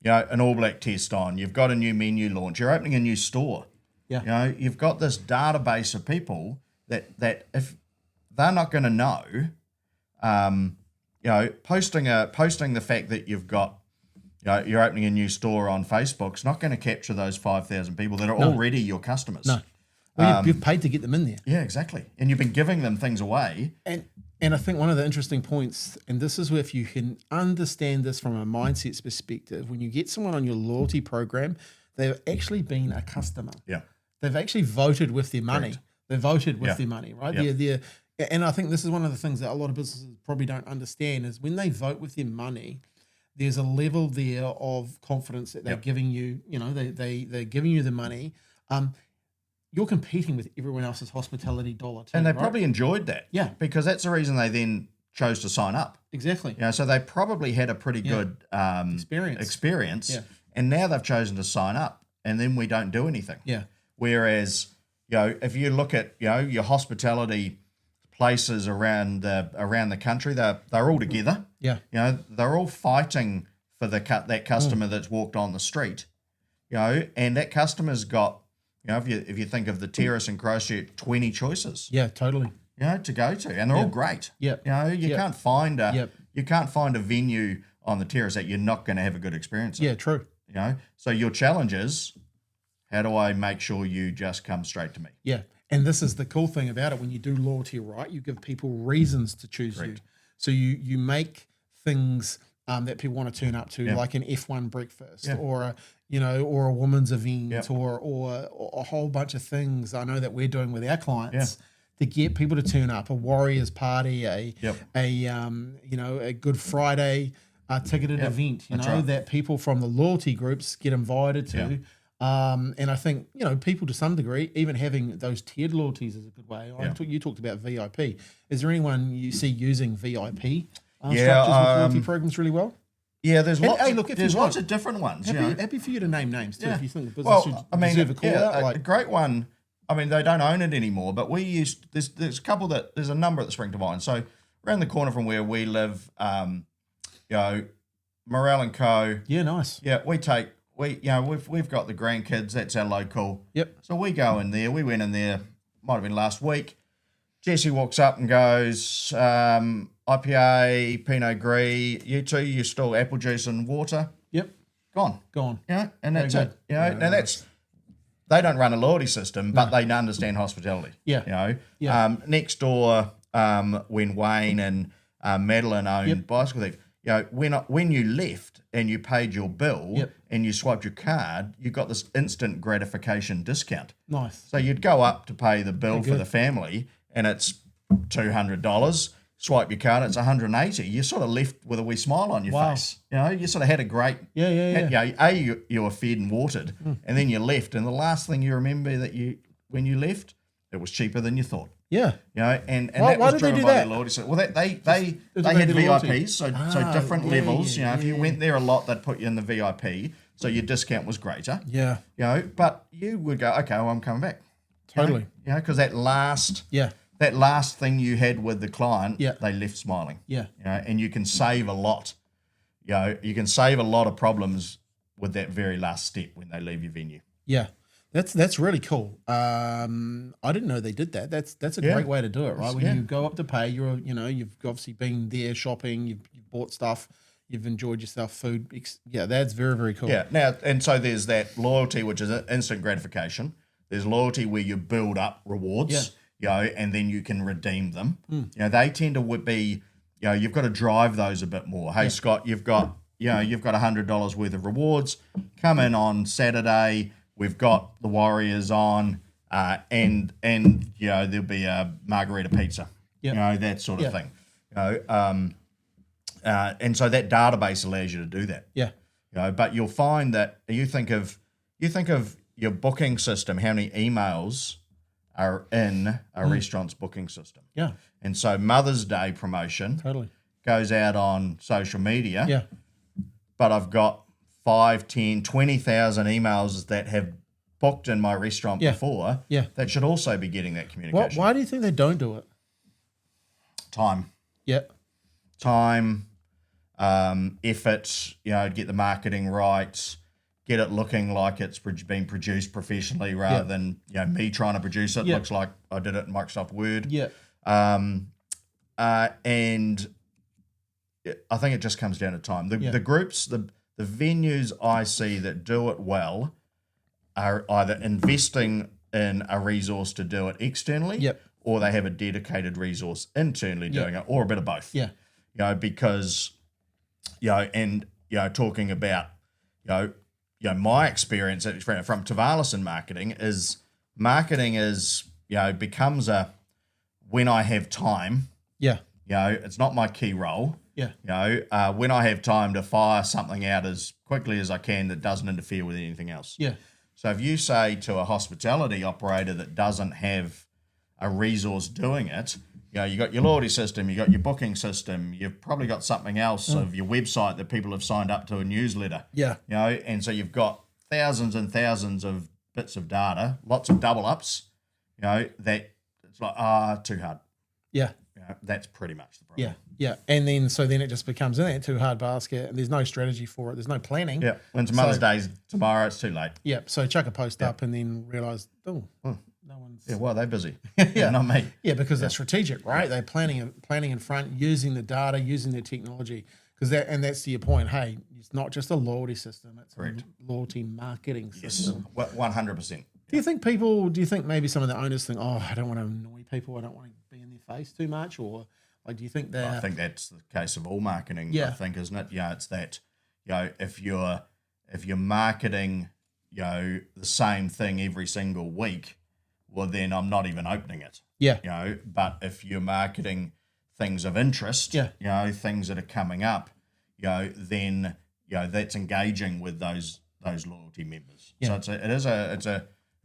an All Black test on. You've got a new menu launch. You're opening a new store. Yeah. You've got this database of people that if they're not going to know, posting the fact that you've got, you're opening a new store on Facebook's not going to capture those 5,000 people that are already your customers. No. Well, you've paid to get them in there. Yeah, exactly. And you've been giving them things away. And I think one of the interesting points, and this is where if you can understand this from a mindset perspective, when you get someone on your loyalty program, they've actually been a customer. Yeah. They've actually voted with their money. Correct. They voted with their money, right? Yep. And I think this is one of the things that a lot of businesses probably don't understand is when they vote with their money, there's a level there of confidence that they're giving you. They're giving you the money. You're competing with everyone else's hospitality dollar too, and they right? probably enjoyed that. Yeah. Because that's the reason they then chose to sign up. Exactly. So they probably had a pretty good experience. Yeah. And now they've chosen to sign up, and then we don't do anything. Yeah. Whereas, if you look at, your hospitality places around the country, they're all together. Yeah. They're all fighting for that customer that's walked on the street. And that customer's got, if you think of the Terrace in Christchurch, 20 choices. Yeah, totally. To go to, and they're all great. Yeah. You can't find a venue on the Terrace that you're not going to have a good experience in. Yeah, true. So your challenge is, how do I make sure you just come straight to me? Yeah. And this is the cool thing about it. When you do loyalty right, you give people reasons to choose you. So you make things that people want to turn up to, like an F1 breakfast or a women's event or a whole bunch of things I know that we're doing with our clients to get people to turn up, a Warriors party, a Good Friday ticketed event, that people from the loyalty groups get invited to. And I think, people to some degree, even having those tiered loyalties is a good way. You talked about VIP. Is there anyone you see using VIP structures with loyalty programs really well? Yeah, there's lots. There's lots of different ones. Happy for you to name names too. If you think the business should deserve a call out. A great one. I mean, they don't own it anymore, but we used there's a number that spring to mind. So around the corner from where we live, Morel and Co. Yeah, nice. Yeah, we've got the grandkids. That's our local. Yep. So we go in there. We went in there. Might have been last week. Jesse walks up and goes, IPA, Pinot Gris. You two, you still apple juice and water. Yep. Gone. And that's it. Now that's. They don't run a loyalty system, but they understand hospitality. Yeah. Next door, when Wayne and Madeline owned Bicycle Thief, when you left and you paid your bill and you swiped your card, you got this instant gratification discount. Nice. So you'd go up to pay the bill for the family, and it's $200. Swipe your card, it's $180. You sort of left with a wee smile on your face. You sort of had a great. You were fed and watered, and then you left, and the last thing you remember when you left, it was cheaper than you thought. Yeah. And that was driven by their loyalty. Well, they had VIPs, so different levels. If you went there a lot, they'd put you in the VIP, so your discount was greater. Yeah. But you would go, okay, well, I'm coming back. Totally. Because that last thing you had with the client, they left smiling. Yeah. And you can save a lot. You can save a lot of problems with that very last step when they leave your venue. Yeah. That's really cool. I didn't know they did that. That's a great way to do it, right? When you go up to pay, you've obviously been there shopping, you've bought stuff, you've enjoyed yourself, food. Yeah, that's very, very cool. Yeah. Now, and so there's that loyalty, which is instant gratification. There's loyalty where you build up rewards. And then you can redeem them. They tend to be, you've got to drive those a bit more. Hey, Scott, you've got $100 worth of rewards. Come in on Saturday. We've got the Warriors on, and there'll be a margarita pizza. That sort of thing. And so that database allows you to do that. Yeah. But you'll find that you think of your booking system, how many emails are in a restaurant's booking system. Yeah. And so Mother's Day promotion Totally. goes out on social media. Yeah. But I've got 5, 10, 20,000 emails that have booked in my restaurant before that should also be getting that communication. Why do you think they don't do it? Time. Yeah. Time, effort, get the marketing right, get it looking like it's been produced professionally rather than, me trying to produce it. Looks like I did it in Microsoft Word. Yeah. And I think it just comes down to time. The groups, the venues I see that do it well are either investing in a resource to do it externally or they have a dedicated resource internally doing it, or a bit of both. Yeah. Because, talking about, my experience from Tevalis in marketing is becomes a when I have time. Yeah. It's not my key role. Yeah. When I have time to fire something out as quickly as I can that doesn't interfere with anything else. Yeah. So if you say to a hospitality operator that doesn't have a resource doing it, you got your loyalty system, you got your booking system, you've probably got something else of your website that people have signed up to a newsletter. Yeah. And so you've got thousands and thousands of bits of data, lots of double ups, that it's like, too hard. Yeah. That's pretty much the problem. Yeah. And then it just becomes in that too hard basket, and there's no strategy for it. There's no planning. Yeah. When Mother's Day's tomorrow, it's too late. Yeah. So chuck a post up and then realise, no one's. Yeah, well, they're busy. Yeah, not me. Yeah, because they're strategic, right? They're planning in front, using the data, using the technology. That's to your point. Hey, it's not just a loyalty system; it's a loyalty marketing system. Yes, 100%. Do you think maybe some of the owners think, I don't want to annoy people, I don't want to be in their face too much, or like, do you think that? I think that's the case of all marketing. I think, isn't it? It's that, if you're marketing, the same thing every single week, well, then I'm not even opening it. Yeah. But if you're marketing things of interest, things that are coming up, then that's engaging with those loyalty members. Yeah. So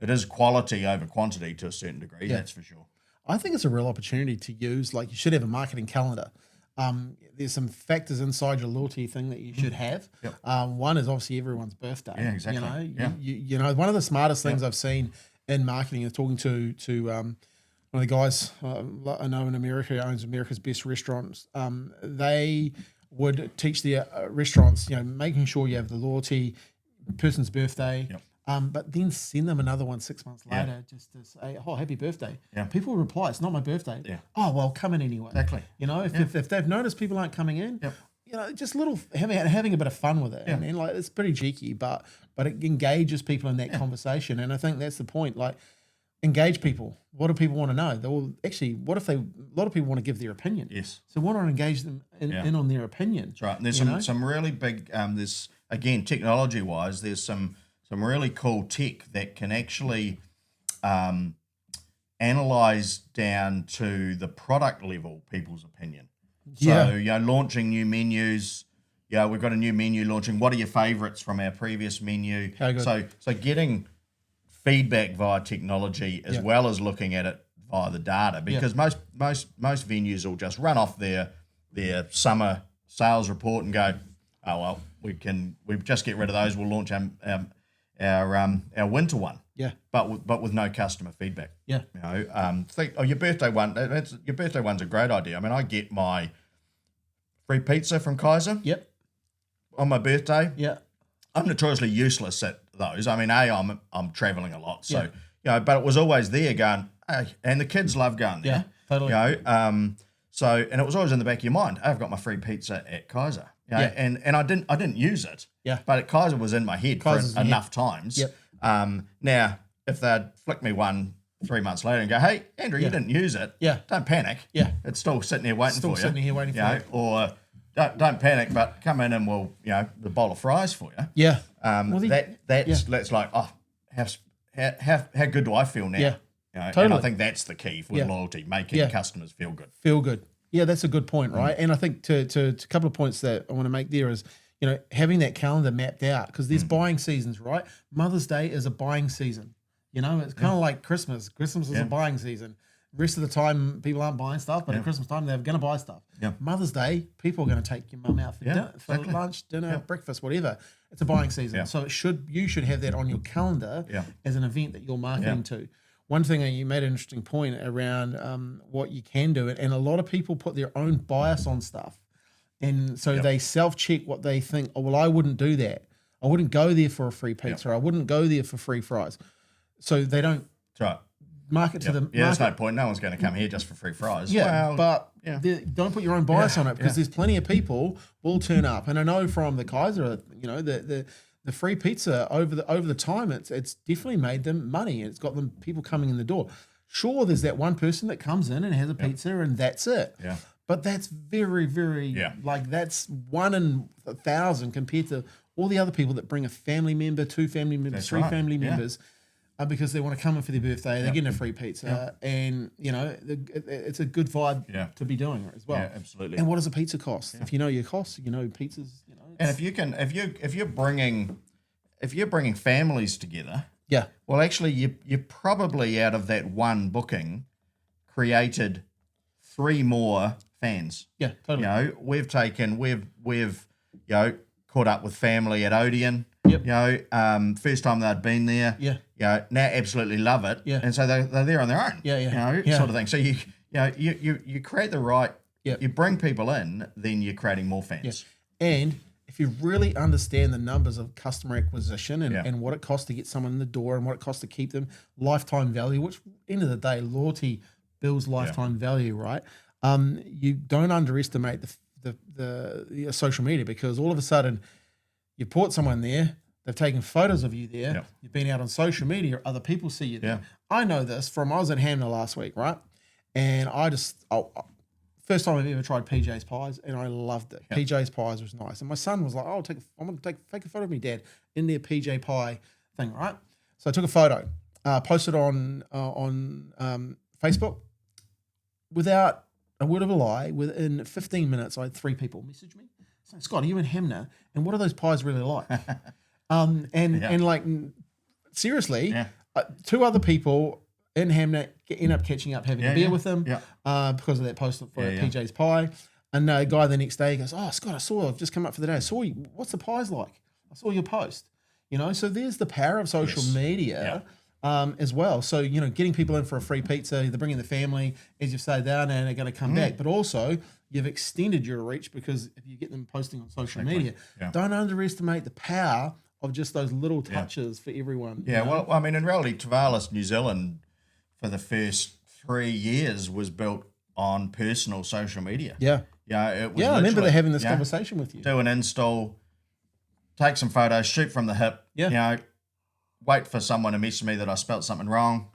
it is quality over quantity to a certain degree. Yeah. That's for sure. I think it's a real opportunity to use, like, you should have a marketing calendar. There's some factors inside your loyalty thing that you should have. Yep. One is obviously everyone's birthday. Yeah, exactly. One of the smartest things I've seen in marketing is talking to one of the guys I know in America who owns America's best restaurants. They would teach their restaurants, making sure you have the loyalty, person's birthday. Yep. But then send them another one 6 months later just to say, happy birthday. Yeah. People reply, it's not my birthday. Yeah. Oh, well, come in anyway. Exactly. If they've noticed people aren't coming in, just having a bit of fun with it. Yeah. And like, it's pretty cheeky, but it engages people in that conversation. And I think that's the point. Like, engage people. What do people want to know? A lot of people want to give their opinion. Yes. So why not engage them in on their opinion? That's right. And there's some really big, there's, again, technology-wise, there's some really cool tech that can actually analyze down to the product level people's opinion. So, launching new menus. We've got a new menu launching. What are your favorites from our previous menu? How good. So getting feedback via technology as well as looking at it via the data, because most venues will just run off their summer sales report and go, oh well, we just get rid of those. We'll launch our winter one. Yeah. But with no customer feedback. Yeah. Your birthday one. Your birthday one's a great idea. I mean, I get my free pizza from Kaiser. Yep. On my birthday. Yeah. I'm notoriously useless at those. I mean, I'm traveling a lot, so but it was always there going, hey, and the kids love going there. Yeah, totally. So and it was always in the back of your mind. I've got my free pizza at Kaiser. And I didn't use it. Yeah. But Kaiser was in my head enough times. Yep. Now, if they'd flick me one 3 months later and go, hey, Andrew, you didn't use it. Yeah. Don't panic. Yeah. It's still sitting here waiting for you. Sitting here waiting for you. Or don't panic, but come in and we'll, the bowl of fries for you. Yeah. That's like, how good do I feel now? Yeah. Totally. And I think that's the key with loyalty, making customers feel good. Feel good. Yeah, that's a good point, right? And I think to a couple of points that I want to make there is, having that calendar mapped out, because there's buying seasons, right? Mother's Day is a buying season. You know, it's kind of like Christmas. Christmas is a buying season. Rest of the time, people aren't buying stuff, but at Christmas time, they're going to buy stuff. Yeah. Mother's Day, people are going to take your mum out for lunch, dinner, breakfast, whatever. It's a buying season. So you should have that on your calendar as an event that you're marketing to. One thing, you made an interesting point around what you can do, and a lot of people put their own bias on stuff. And so they self-check what they think, oh, well, I wouldn't do that. I wouldn't go there for a free pizza. I wouldn't go there for free fries. So they don't market to them. Yeah, there's no point. No one's going to come here just for free fries. Yeah, but don't put your own bias on it, because there's plenty of people will turn up. And I know from the Kaiser, you know, the free pizza over the time, it's definitely made them money. It's got them people coming in the door. Sure, there's that one person that comes in and has a pizza and that's it. Yeah. But that's very, very like that's 1 in 1,000 compared to all the other people that bring a family member, 2 family members, 3 family members. Because they want to come in for their birthday, they're getting a free pizza, and you know it's a good vibe to be doing it as well. Yeah, absolutely. And what does a pizza cost? If you know your costs, you know pizzas. You know, and if you're bringing families together, well, actually, you probably out of that one booking created 3 more fans. Yeah, totally. You know, we've caught up with family at Odeon. Yep. You know, first time they'd been there. Yeah. You know, now absolutely love it. Yeah. And so they're there on their own. Yeah, yeah. You know, sort of thing. So you create the right. Yep. You bring people in, then you're creating more fans. Yeah. And if you really understand the numbers of customer acquisition and what it costs to get someone in the door and what it costs to keep them, lifetime value, which end of the day, loyalty builds lifetime value, right? You don't underestimate the social media, because all of a sudden you put someone there, they've taken photos of you there, you've been out on social media, other people see you there. I know this from, I was at Hamner last week, right? And first time I've ever tried PJ's Pies, and I loved it. PJ's Pies was nice. And my son was like, I'm going to take a photo of me, Dad, in their PJ Pie thing, right? So I took a photo, posted on Facebook. Without a word of a lie, within 15 minutes, I had 3 people message me. So, Scott, are you in Hamner? And what are those pies really like? And like, seriously, 2 other people in Hamner end up catching up, having a beer with them because of that post for PJ's Pie. And a guy the next day goes, oh, Scott, I've just come up for the day. I saw you. What's the pies like? I saw your post. You know, so there's the power of social media. As well. So, you know, getting people in for a free pizza, they're bringing the family, as you say, down and they're going to come back. But also, you've extended your reach, because if you get them posting on social media, don't underestimate the power of just those little touches for everyone. Yeah, well, I mean, in reality, Tevalis New Zealand, for the first 3 years, was built on personal social media. Yeah. Yeah, it was I remember having this conversation with you. Do an install, take some photos, shoot from the hip, you know, wait for someone to message me that I spelt something wrong,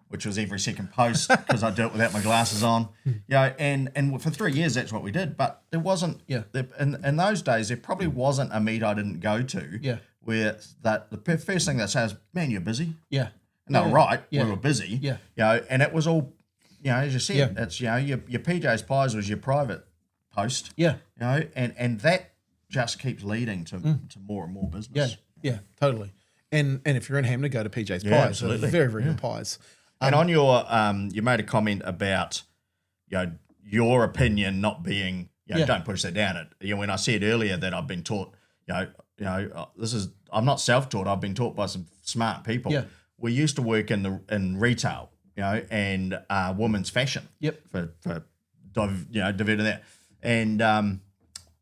which was every second post, because I do it without my glasses on. And for 3 years, that's what we did. But there wasn't, in those days, there probably wasn't a meet I didn't go to where the first thing they say is, man, you're busy. Yeah. And they were right, we were busy. Yeah. You know, and it was all, you know, as you said, it's, you know, your PJ's Pies was your private post. Yeah. You know, and that just keeps leading to more and more business. Yeah, totally. And if you're in Hamner, go to PJ's Pies. Absolutely. Very, very good pies. And on your, you made a comment about, you know, your opinion not being, you know, don't push that down. You know, when I said earlier that I've been taught, I'm not self-taught. I've been taught by some smart people. Yeah. We used to work in retail, you know, and women's fashion. Yep. For diverting that, and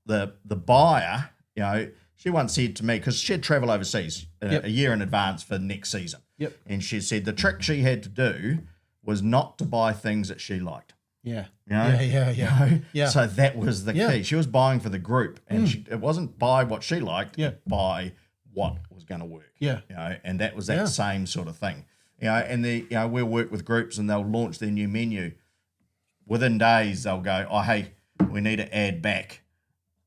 the buyer, you know, she once said to me, because she'd travel overseas a year in advance for next season. Yep. And she said the trick she had to do was not to buy things that she liked. Yeah. You know? Yeah. So that was the key. She was buying for the group, and it wasn't buy what she liked, buy what was going to work. Yeah. You know, and that was that same sort of thing. You know, and we'll work with groups and they'll launch their new menu. Within days, they'll go, oh, hey, we need to add back,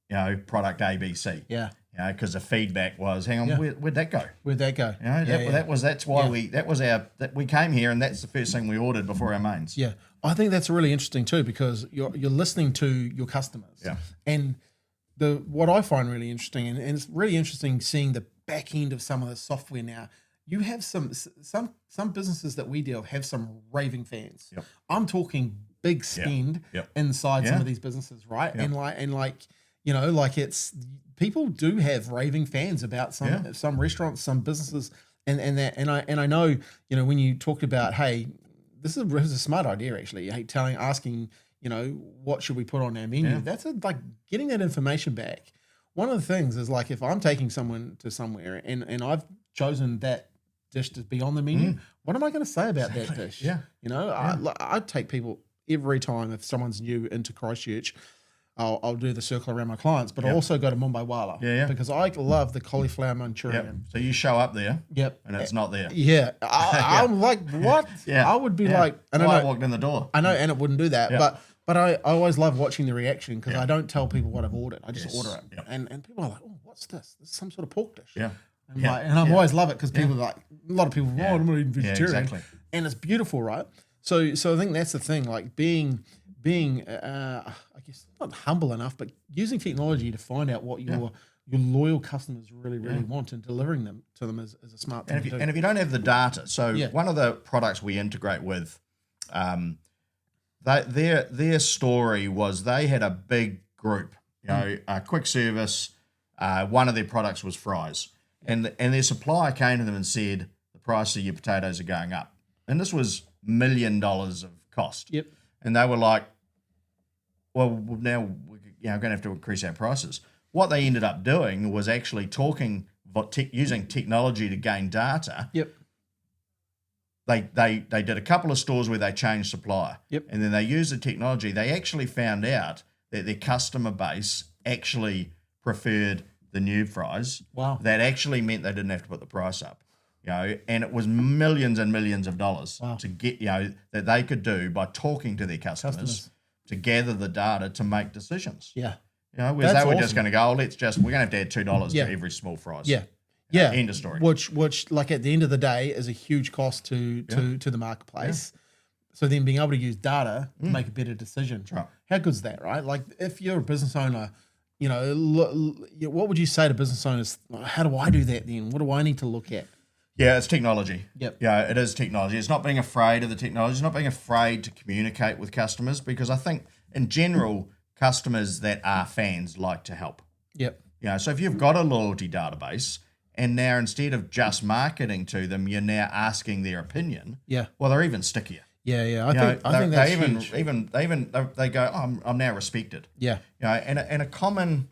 you know, product ABC. Yeah. You know, because the feedback was, hang on, where'd that go? Where'd that go? You know, that's why we came here, and that's the first thing we ordered before our mains. Yeah, I think that's really interesting too, because you're listening to your customers. Yeah. And what I find really interesting, and it's really interesting seeing the back end of some of the software now. you have some businesses that we deal with have some raving fans. Yep. I'm talking big spend inside some of these businesses, right? Yep. And like like it's people do have raving fans about some restaurants, some businesses, and I know when you talked about, hey, this is a smart idea actually. Hey, asking what should we put on our menu? That's like getting that information back. One of the things is like if I'm taking someone to somewhere and I've chosen that dish to be on the menu, what am I going to say about that dish? Yeah. I take people every time if someone's new into Christchurch. I'll do the circle around my clients, but I also go to Mumbai Wala because I love the cauliflower Manchurian. So you show up there, and it's not there. I'm like, what? I would be like, I walked in the door. I know, and it wouldn't do that, but I always love watching the reaction because I don't tell people what I've ordered. I just order it, and people are like, oh, what's this? This is some sort of pork dish. And I always love it because people are like, a lot of people, I'm not even vegetarian, and it's beautiful, right? So I think that's the thing, like being I guess not humble enough, but using technology to find out what your loyal customers really want and delivering them to them is a smart thing to do. And if you don't have the data, so one of the products we integrate with, their story was they had a big group, a quick service. One of their products was fries, and their supplier came to them and said the price of your potatoes are going up, and this was $1 million of cost. And they were like, well, now we're going to have to increase our prices. What they ended up doing was actually using technology to gain data. They did a couple of stores where they changed supplier. And then they used the technology. They actually found out that their customer base actually preferred the new fries. Wow. That actually meant they didn't have to put the price up. And it was millions and millions of dollars to get, that they could do by talking to their customers to gather the data to make decisions. Whereas they were just going to go, we're going to have to add $2 to every small fries. End of story. Which like at the end of the day is a huge cost to the marketplace. So then being able to use data to make a better decision. That's right. How good's that, right? Like if you're a business owner, what would you say to business owners? How do I do that then? What do I need to look at? Yeah, it's technology. It is technology. It's not being afraid of the technology. It's not being afraid to communicate with customers because I think in general, customers that are fans like to help. So if you've got a loyalty database and now instead of just marketing to them, you're now asking their opinion. Well, they're even stickier. I think that's huge. They go, oh, I'm now respected. And a common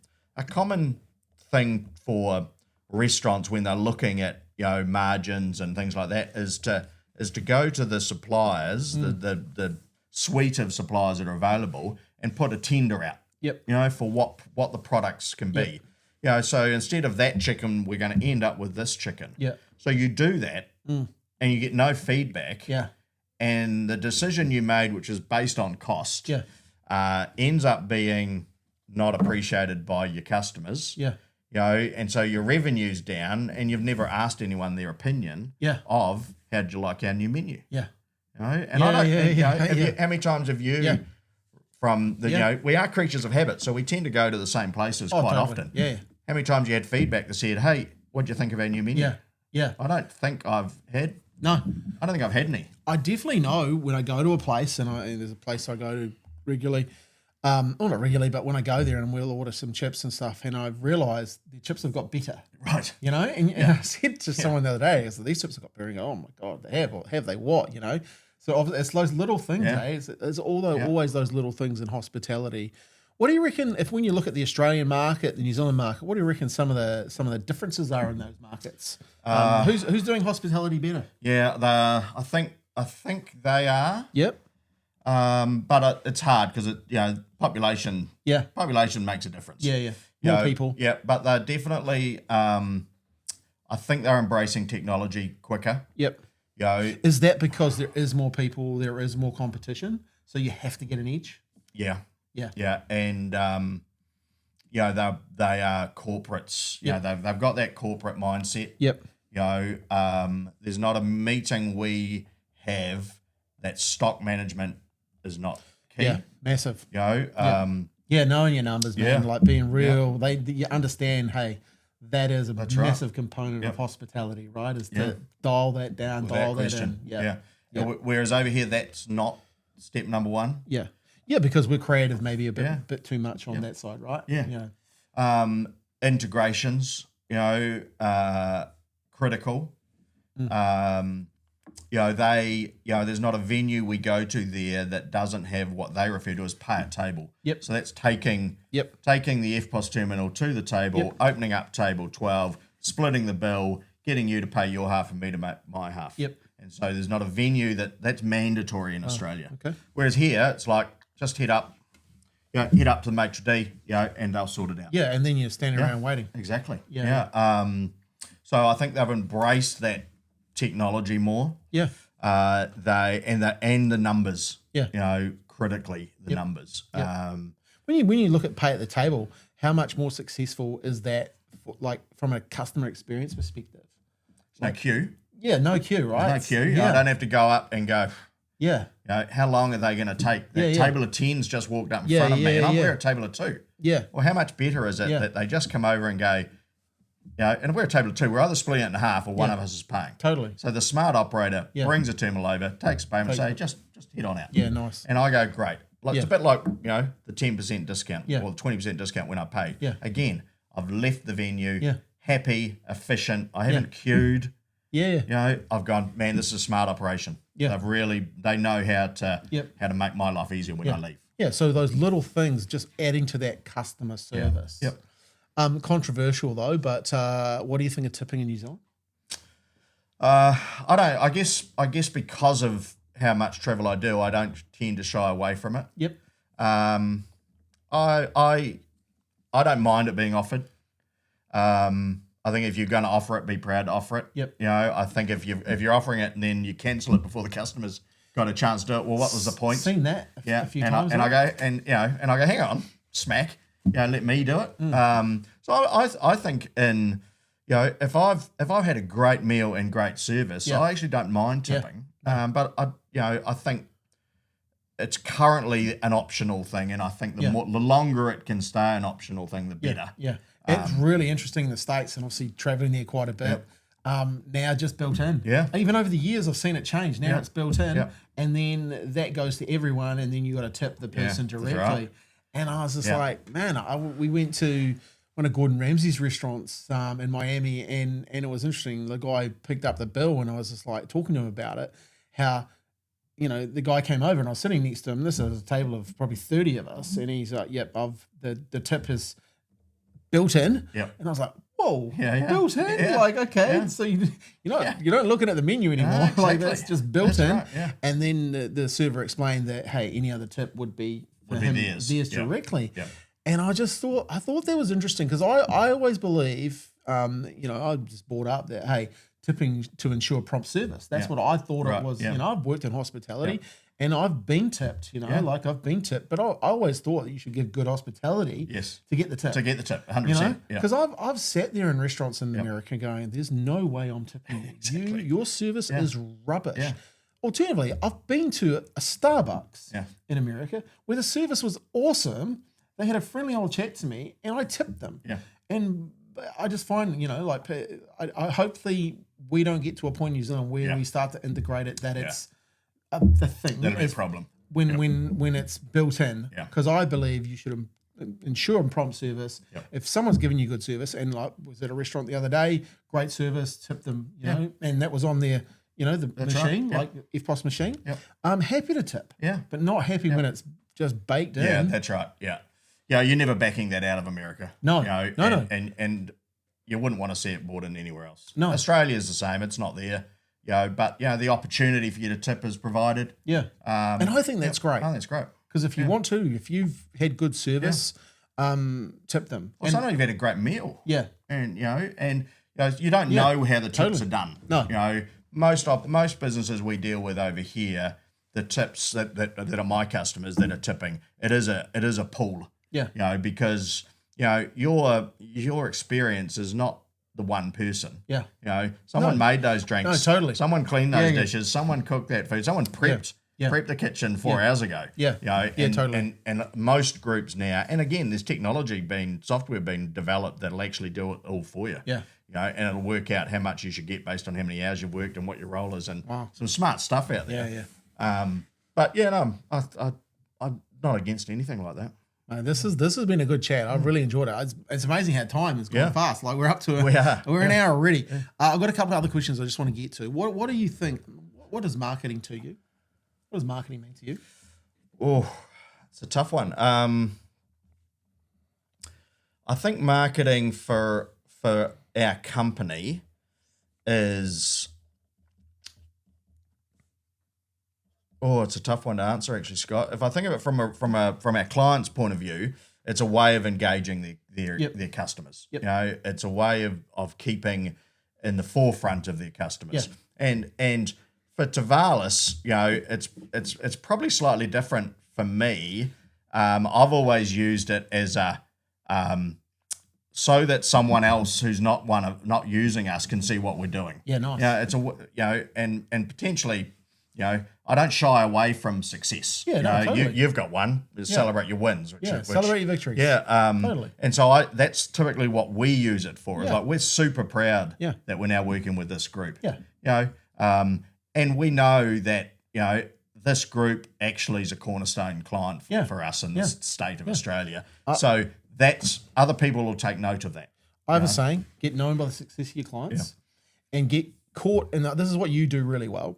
thing for restaurants when they're looking at margins and things like that is to go to the suppliers, the suite of suppliers that are available, and put a tender out. For what the products can be. So instead of that chicken, we're going to end up with this chicken. So you do that, and you get no feedback. And the decision you made, which is based on cost, ends up being not appreciated by your customers. And so your revenue's down, and you've never asked anyone their opinion of how'd you like our new menu. And I don't. How many times have you? From the we are creatures of habit, so we tend to go to the same places quite often. How many times you had feedback that said, "Hey, what do you think of our new menu?" I don't think I've had. No, I don't think I've had any. I definitely know when I go to a place, and there's a place I go to regularly. Well, not regularly, but when I go there and we'll order some chips and stuff, and I've realised the chips have got better. Right. And I said to someone the other day, I said, these chips have got better. And go, oh my God, they have. Or have they what? So it's those little things, It's always those little things in hospitality. What do you reckon, when you look at the Australian market, the New Zealand market, what do you reckon some of the differences are in those markets? Who's doing hospitality better? I think they are. But it's hard because population makes a difference. More people. But they're definitely I think they're embracing technology quicker. Is that because there is more people, there is more competition, so you have to get an edge? And they are corporates. They've got that corporate mindset. There's not a meeting we have that stock management is not key. Massive. Knowing your numbers, man, like being real. You understand, hey, that is a That's massive component Yep. of hospitality, right? Is Yeah. to dial that down, Without dial that question. in. Yeah. Yeah. Whereas over here, that's not step number one. Yeah. Yeah, because we're creative maybe a bit Yeah. bit too much on that side, right? Yeah. Yeah. Integrations, critical. There's not a venue we go to there that doesn't have what they refer to as pay at table. Yep. So that's taking the FPOS terminal to the table, Yep. opening up table 12, splitting the bill, getting you to pay your half and me to make my half. Yep. And so there's not a venue that's mandatory in Australia. okay. Whereas here, it's like just head up to the maitre d', and they'll sort it out. Yeah, and then you're standing around waiting. Exactly. Yeah. So I think they've embraced that technology more. Yeah. And the numbers. Yeah. Critically the numbers. Yep. When you look at pay at the table, how much more successful is that, from a customer experience perspective? No queue. Yeah, no queue, right? No queue. Yeah. I don't have to go up and go. Yeah. How long are they going to take? That table of 10's just walked up in front of me, and we're a table of 2. Yeah. Well, how much better is it that they just come over and go, and if we're a table of 2, we're either splitting it in half or one of us is paying. Totally. So the smart operator brings a terminal over, takes a payment, say, just head on out. Yeah, nice. And I go, great. It's a bit like, the 10% discount or the 20% discount when I paid. Yeah. Again, I've left the venue happy, efficient. I haven't queued. Yeah. I've gone, man, this is a smart operation. Yeah. They know how to make my life easier when I leave. Yeah, so those little things just adding to that customer service. Yep. Controversial though, but what do you think of tipping in New Zealand? I guess because of how much travel I do, I don't tend to shy away from it. Yep. I don't mind it being offered. I think if you're going to offer it, be proud to offer it. Yep. I think if you're offering it and then you cancel it before the customer's got a chance to do it, well, what was the point? Seen that a few times. I go, hang on, smack, let me do it. So I think if I've had a great meal and great service, I actually don't mind tipping. But I think it's currently an optional thing, and I think the longer it can stay an optional thing, the better. Yeah. It's really interesting in the States, and obviously traveling there quite a bit. Now just built in. Yeah. Even over the years, I've seen it change. Now it's built in, and then that goes to everyone, and then you got to tip the person directly. Right. And I was just like, man, we went to one of Gordon Ramsay's restaurants in Miami, and it was interesting. The guy picked up the bill, and I was just like talking to him about it, how the guy came over, and I was sitting next to him. This is a table of probably 30 of us, and he's like, "Yep, the tip is built in." Yep. And I was like, "Whoa, Yeah. built in? Yeah. Like, okay, Yeah. so you're not looking at the menu anymore. Exactly. Like that's just built That's in." right, yeah. And then the server explained that any other tip would be for him, theirs. theirs Yep. directly. Yep. And I thought that was interesting because I always believe, I just brought up that tipping to ensure prompt service. That's what I thought Right, it was. yeah. I've worked in hospitality and I've been tipped. I've been tipped, but I always thought that you should give good hospitality. Yes. To get the tip. 100%. Because I've sat there in restaurants in America going, "There's no way I'm tipping you. Exactly. Your service is rubbish." Yeah. Alternatively, I've been to a Starbucks Yeah. in America where the service was awesome. They had a friendly old chat to me, and I tipped them. Yeah. And I just find, I hopefully we don't get to a point in New Zealand where we start to integrate it that it's the thing. That'll be a problem. When it's built in, Yeah. because I believe you should ensure prompt service. Yep. If someone's giving you good service, and was at a restaurant the other day, great service, tip them, and that was on their, the That's machine, right. like FPOS machine. Yep. I'm happy to tip. Yeah. But not happy when it's just baked in. Yeah, that's right. Yeah. Yeah, you're never backing that out of America. No. No. And you wouldn't want to see it brought in anywhere else. No. Australia is the same. It's not there. But the opportunity for you to tip is provided. Yeah. And I think that's great. Oh, that's great. Because if you want to, if you've had good service, tip them. Well, sometimes you've had a great meal. Yeah. And you don't know how the tips totally. are done. No. Most businesses we deal with over here, the tips that are my customers that are tipping, it is a pool. Yeah. Because your experience is not the one person. Yeah. Someone made those drinks. No, totally. Someone cleaned those dishes. Someone cooked that food. Someone prepped prep the kitchen 4 hours ago. Yeah. You know, Yeah, and, totally. And most groups now, and again, there's software being developed that'll actually do it all for you. Yeah. You know, and it'll work out how much you should get based on how many hours you've worked and what your role is, and some smart stuff out there. Yeah. But yeah, no, I'm not against anything like that. This has been a good chat. I've really enjoyed it. It's amazing how time has gone fast. Like we're up to we're an hour already. I've got a couple of other questions I just want to get to. What do you think? What is marketing to you? What does marketing mean to you? Oh, it's a tough one. I think marketing for our company is. Oh, it's a tough one to answer, actually, Scott. If I think of it from our client's point of view, it's a way of engaging their customers. Yep. You know, it's a way of keeping in the forefront of their customers. And for Tevalis, you know, it's probably slightly different for me. I've always used it as a so that someone else who's not using us can see what we're doing. Yeah, nice. Yeah, and potentially. You know, I don't shy away from success. Yeah, no, totally. You've got one. Celebrate your wins. Celebrate your victories. Yeah, totally. And so that's typically what we use it for. Is Yeah. like we're super proud Yeah. that we're now working with this group. Yeah. You know, and we know that this group actually is a cornerstone client for us in this state of Australia. So that's other people will take note of that. I have a saying: get known by the success of your clients, and get caught. And this is what you do really well.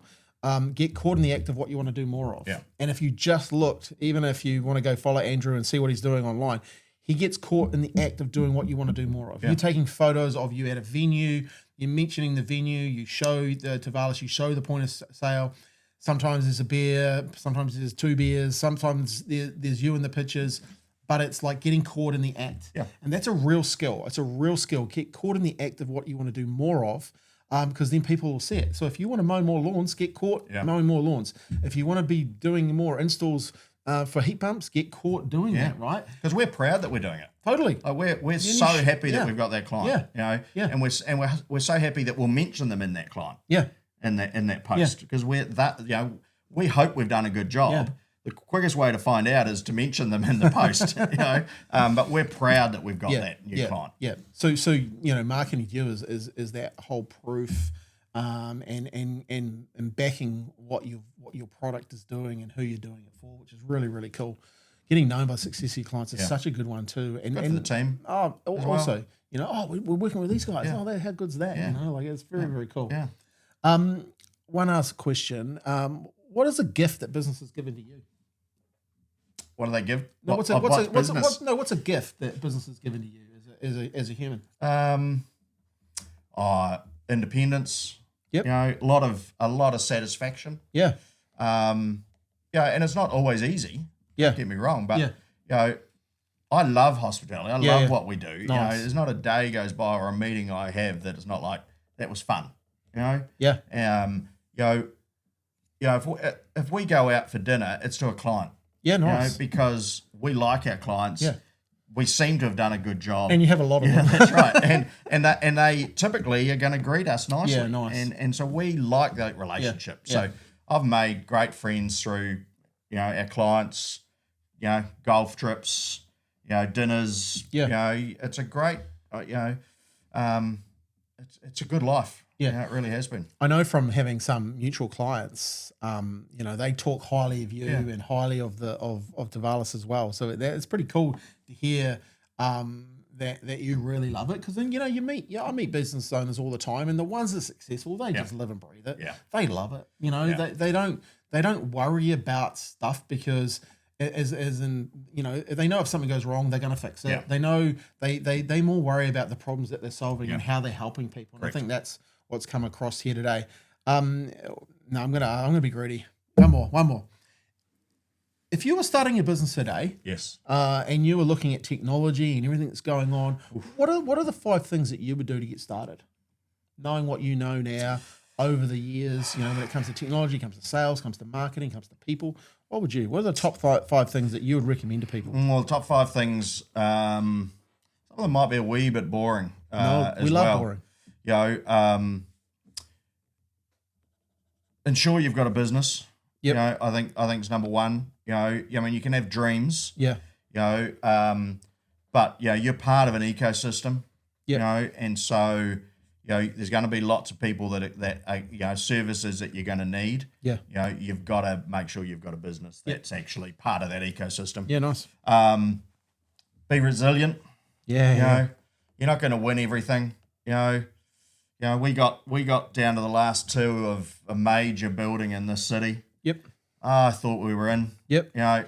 Get caught in the act of what you want to do more of. Yeah. And if you just looked, even if you want to go follow Andrew and see what he's doing online, he gets caught in the act of doing what you want to do more of. Yeah. You're taking photos of you at a venue, you're mentioning the venue, you show the Tevalis, you show the point of sale. Sometimes there's a beer, sometimes there's 2 beers, sometimes there's you in the pictures, but it's like getting caught in the act. Yeah. And that's a real skill. It's a real skill. Get caught in the act of what you want to do more of. Because then people will see it. So if you want to mow more lawns, get caught mowing more lawns. If you want to be doing more installs for heat pumps, get caught doing that, right? Because we're proud that we're doing it. Totally. Like we're so happy that we've got that client. And we're so happy that we'll mention them in that client. Yeah. In that post because we hope we've done a good job. Yeah. The quickest way to find out is to mention them in the post, but we're proud that we've got that new client. Yeah. So marketing to you is that whole proof, and backing what your product is doing and who you're doing it for, which is really, really cool. Getting known by success of your clients is such a good one too. And good for the team. Oh, also, we're working with these guys. Oh, how good's that? Yeah. Like it's very, very cool. Yeah. One last question. What is a gift that business has given to you? What do they give? No, what's a gift that business has given to you as a human? Independence. Yep. A lot of satisfaction. Yeah. And it's not always easy. Yeah. Don't get me wrong, but I love hospitality. I love what we do. Nice. There's not a day goes by or a meeting I have that is not like that was fun. Yeah. If we go out for dinner, it's to a client. Yeah, nice. Because we like our clients. Yeah. We seem to have done a good job. And you have a lot of them. That's right. And they typically are going to greet us nicely. Yeah, nice. And so we like that relationship. Yeah. So I've made great friends through, our clients, golf trips, dinners. Yeah. It's a great, it's a good life. Yeah, it really has been. I know from having some mutual clients, they talk highly of you and highly of Tevalis as well. So it's pretty cool to hear that you really love it, because then I meet business owners all the time, and the ones that are successful, they just live and breathe it. Yeah, they love it. They don't worry about stuff because. As in, they know if something goes wrong, they're going to fix it. Yeah. They know they more worry about the problems that they're solving and how they're helping people. And I think that's what's come across here today. No, I'm gonna be greedy. One more. If you were starting your business today, yes, and you were looking at technology and everything that's going on, what are the 5 things that you would do to get started? Knowing what you know now over the years, when it comes to technology, comes to sales, comes to marketing, comes to people. What are the top 5 things that you would recommend to people? Well, the top 5 things, some of them might be a wee bit boring. We love boring. Ensure you've got a business. You know, I think it's number one. You know, I mean, you can have dreams. Yeah. You know, but yeah, you're part of an ecosystem. Yep. You know, and so you know, there's going to be lots of people that are, you know, services that you're going to need. Yeah. You know, you've got to make sure you've got a business that's actually part of that ecosystem. Yeah, nice. Be resilient. Yeah. You know, you're not going to win everything. You know, we got down to the last two of a major building in this city. Yep. I thought we were in. Yep. You know,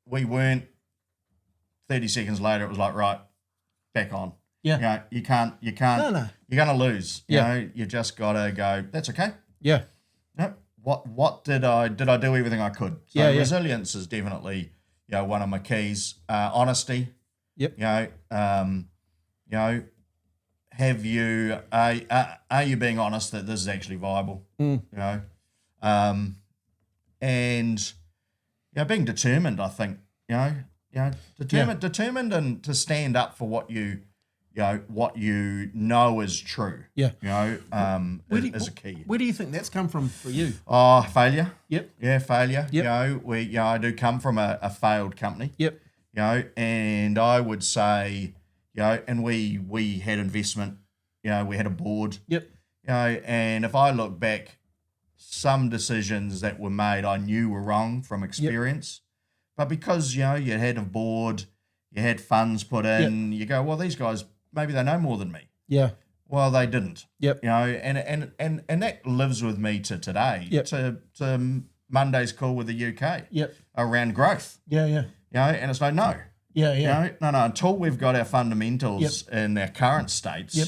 we weren't. 30 seconds later, it was like, right, back on. Yeah. You know, you can't. No. You're going to lose. You Yeah. know, you just got to go, that's okay. Yeah. Yep. What did I do everything I could? So Yeah. resilience is definitely, you know, one of my keys. Honesty. Yep. You know, have you are you being honest that this is actually viable? You know, and you know, being determined. I think determined and to stand up for what you know is true. Yeah. You know, is a key. Where do you think that's come from for you? Oh, failure. Yep. Yeah, failure. Yep. You know, I do come from a failed company. Yep. You know, and I would say, you know, and we had investment. You know, we had a board. Yep. You know, and if I look back, some decisions that were made I knew were wrong from experience, but because, you know, you had a board, you had funds put in, you go, well, these guys, maybe they know more than me. Yeah. Well, they didn't. Yep. You know, and that lives with me to today. Yep. To Monday's call with the UK. Yep. Around growth. Yeah. Yeah. You know, and it's like, no. Yeah. You Yeah. know, no, until we've got our fundamentals in their current states, Yep.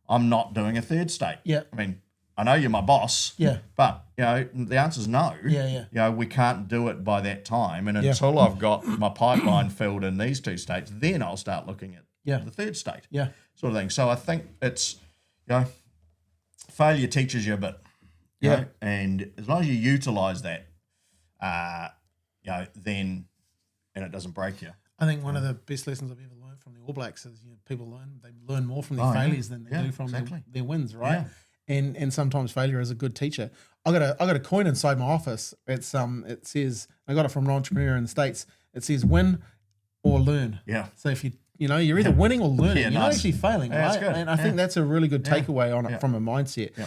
I'm not doing a third state. Yeah. I mean, I know you're my boss. Yeah. But, you know, the answer's no. Yeah. Yeah. You know, we can't do it by that time. And until I've got my pipeline filled in these two states, then I'll start looking at the third state. Yeah. Sort of thing. So I think it's, you know, failure teaches you a bit. You know, and as long as you utilize that, you know, then, and it doesn't break you. I think one of the best lessons I've ever learned from the All Blacks is, you know, people learn more from their failures than they do from their wins, right? Yeah. And sometimes failure is a good teacher. I got a coin inside my office. It says, I got it from an entrepreneur in the States. It says win or learn. Yeah. So if you're either winning or learning. You're not actually failing, right? That's good. And I think that's a really good takeaway on it from a mindset. Yeah.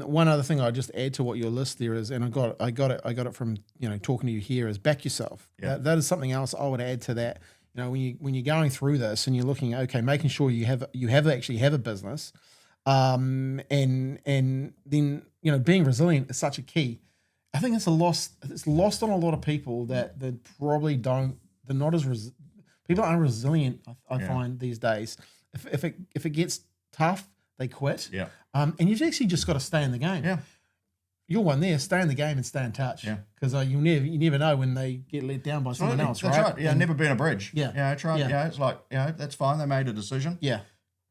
One other thing I just add to what your list there is, and I got it from, you know, talking to you here, is back yourself. Yeah. That is something else I would add to that. You know, when you're going through this and you're looking, okay, making sure you actually have a business, and then, you know, being resilient is such a key. I think it's lost on a lot of people that probably don't. They're not as people aren't resilient. I find these days, if it gets tough, they quit. Yeah. And you've actually just got to stay in the game. Yeah. You're one there. Stay in the game and stay in touch. Yeah. Because you never know when they get let down by someone else. That's right. Yeah. Never been a bridge. Yeah. Yeah. That's right. Yeah. It's like, you know, that's fine. They made a decision. Yeah.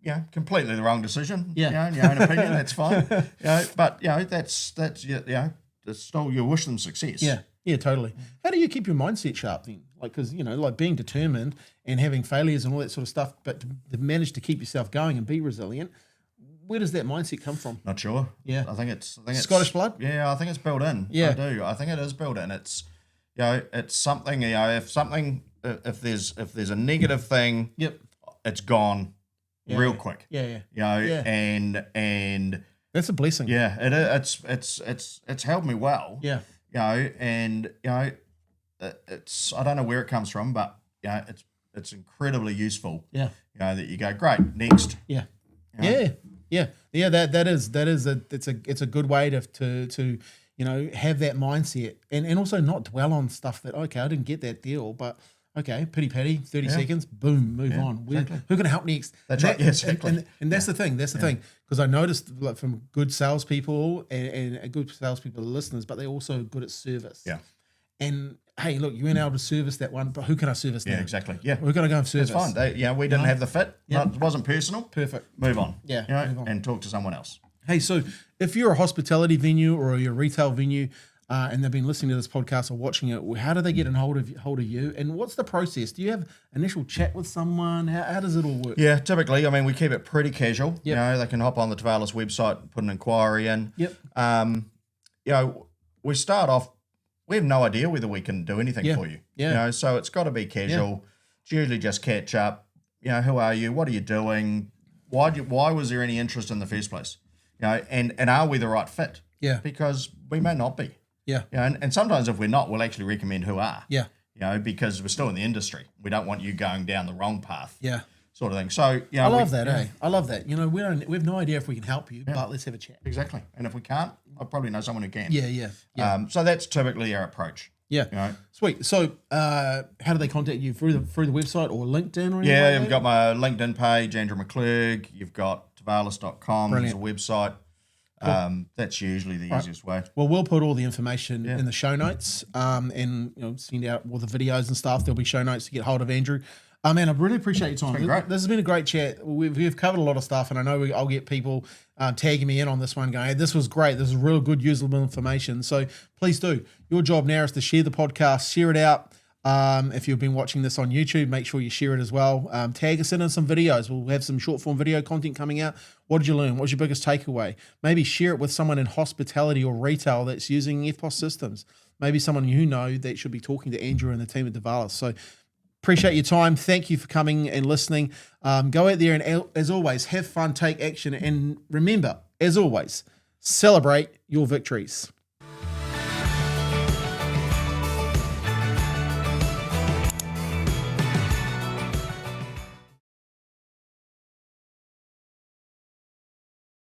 Yeah. Completely the wrong decision. Yeah. You know, in your own opinion, that's fine. You know, but you know, that's you know, it's still, you wish them success. Yeah. Yeah. Totally. How do you keep your mindset sharp then? Like, because, you know, like being determined and having failures and all that sort of stuff, but to manage to keep yourself going and be resilient. Where does that mindset come from? Not sure. Yeah, I think it's Scottish blood. Yeah, I think it's built in. Yeah, I do. I think it is built in. It's, you know, it's something. You know, if there's a negative thing, it's gone real quick. Yeah. You know, and that's a blessing. Yeah, it's held me well. Yeah. You know, and you know, it's, I don't know where it comes from, but you know, it's incredibly useful. Yeah. You know, that you go, great, next. Yeah. You know? Yeah. It's a good way to you know, have that mindset and also not dwell on stuff that, okay, I didn't get that deal, but okay, pity patty, 30 seconds, boom, move on. Exactly. Who can help next? That's right. Yes, exactly. And that's the thing. That's the thing, because I noticed, like, from good salespeople and good salespeople are listeners, but they're also good at service. Yeah. And hey, look, you weren't able to service that one, but who can I service now? Yeah, exactly. Yeah. We're going to go and service. It's fine. We didn't have the fit. It wasn't personal. Perfect. Move on. Yeah. You know, move on. and talk to someone else. Hey, so if you're a hospitality venue or you're a retail venue and they've been listening to this podcast or watching it, how do they get in hold of you? And what's the process? Do you have initial chat with someone? How does it all work? Yeah, typically, I mean, we keep it pretty casual. Yep. You know, they can hop on the Tevalis website and put an inquiry in. Yep. You know, we start off we have no idea whether we can do anything for you. Yeah. You know, so it's got to be casual. It's usually just catch up. You know, who are you? What are you doing? Why was there any interest in the first place? You know, and are we the right fit? Yeah. Because we may not be. Yeah. You know, and sometimes if we're not, we'll actually recommend who are. Yeah. You know, because we're still in the industry. We don't want you going down the wrong path. Yeah. Sort of thing. So, you know, I love that, eh? I love that. You know, we have no idea if we can help you, but let's have a chat. Exactly. And if we can't, I probably know someone who can. Yeah. So that's typically our approach. Yeah. You know? Sweet. So, how do they contact you through the website or LinkedIn or anything? Yeah, like you've got my LinkedIn page, Andrew McClurg. You've got Tevalis.com as a website. That's usually the easiest way. Well, we'll put all the information in the show notes, and send out all the videos and stuff. There'll be show notes to get hold of Andrew. Man, I really appreciate your time. It's been great. This has been a great chat. We've covered a lot of stuff, and I know I'll get people tagging me in on this one, going, "Hey, this was great. This is real good, usable information." So please do. Your job now is to share the podcast, share it out. If you've been watching this on YouTube, make sure you share it as well. Tag us in some videos. We'll have some short form video content coming out. What did you learn? What's your biggest takeaway? Maybe share it with someone in hospitality or retail that's using FPOS systems. Maybe someone you know that should be talking to Andrew and the team at Tevalis. So appreciate your time. Thank you for coming and listening. Go out there and, as always, have fun, take action, and remember, as always, celebrate your victories.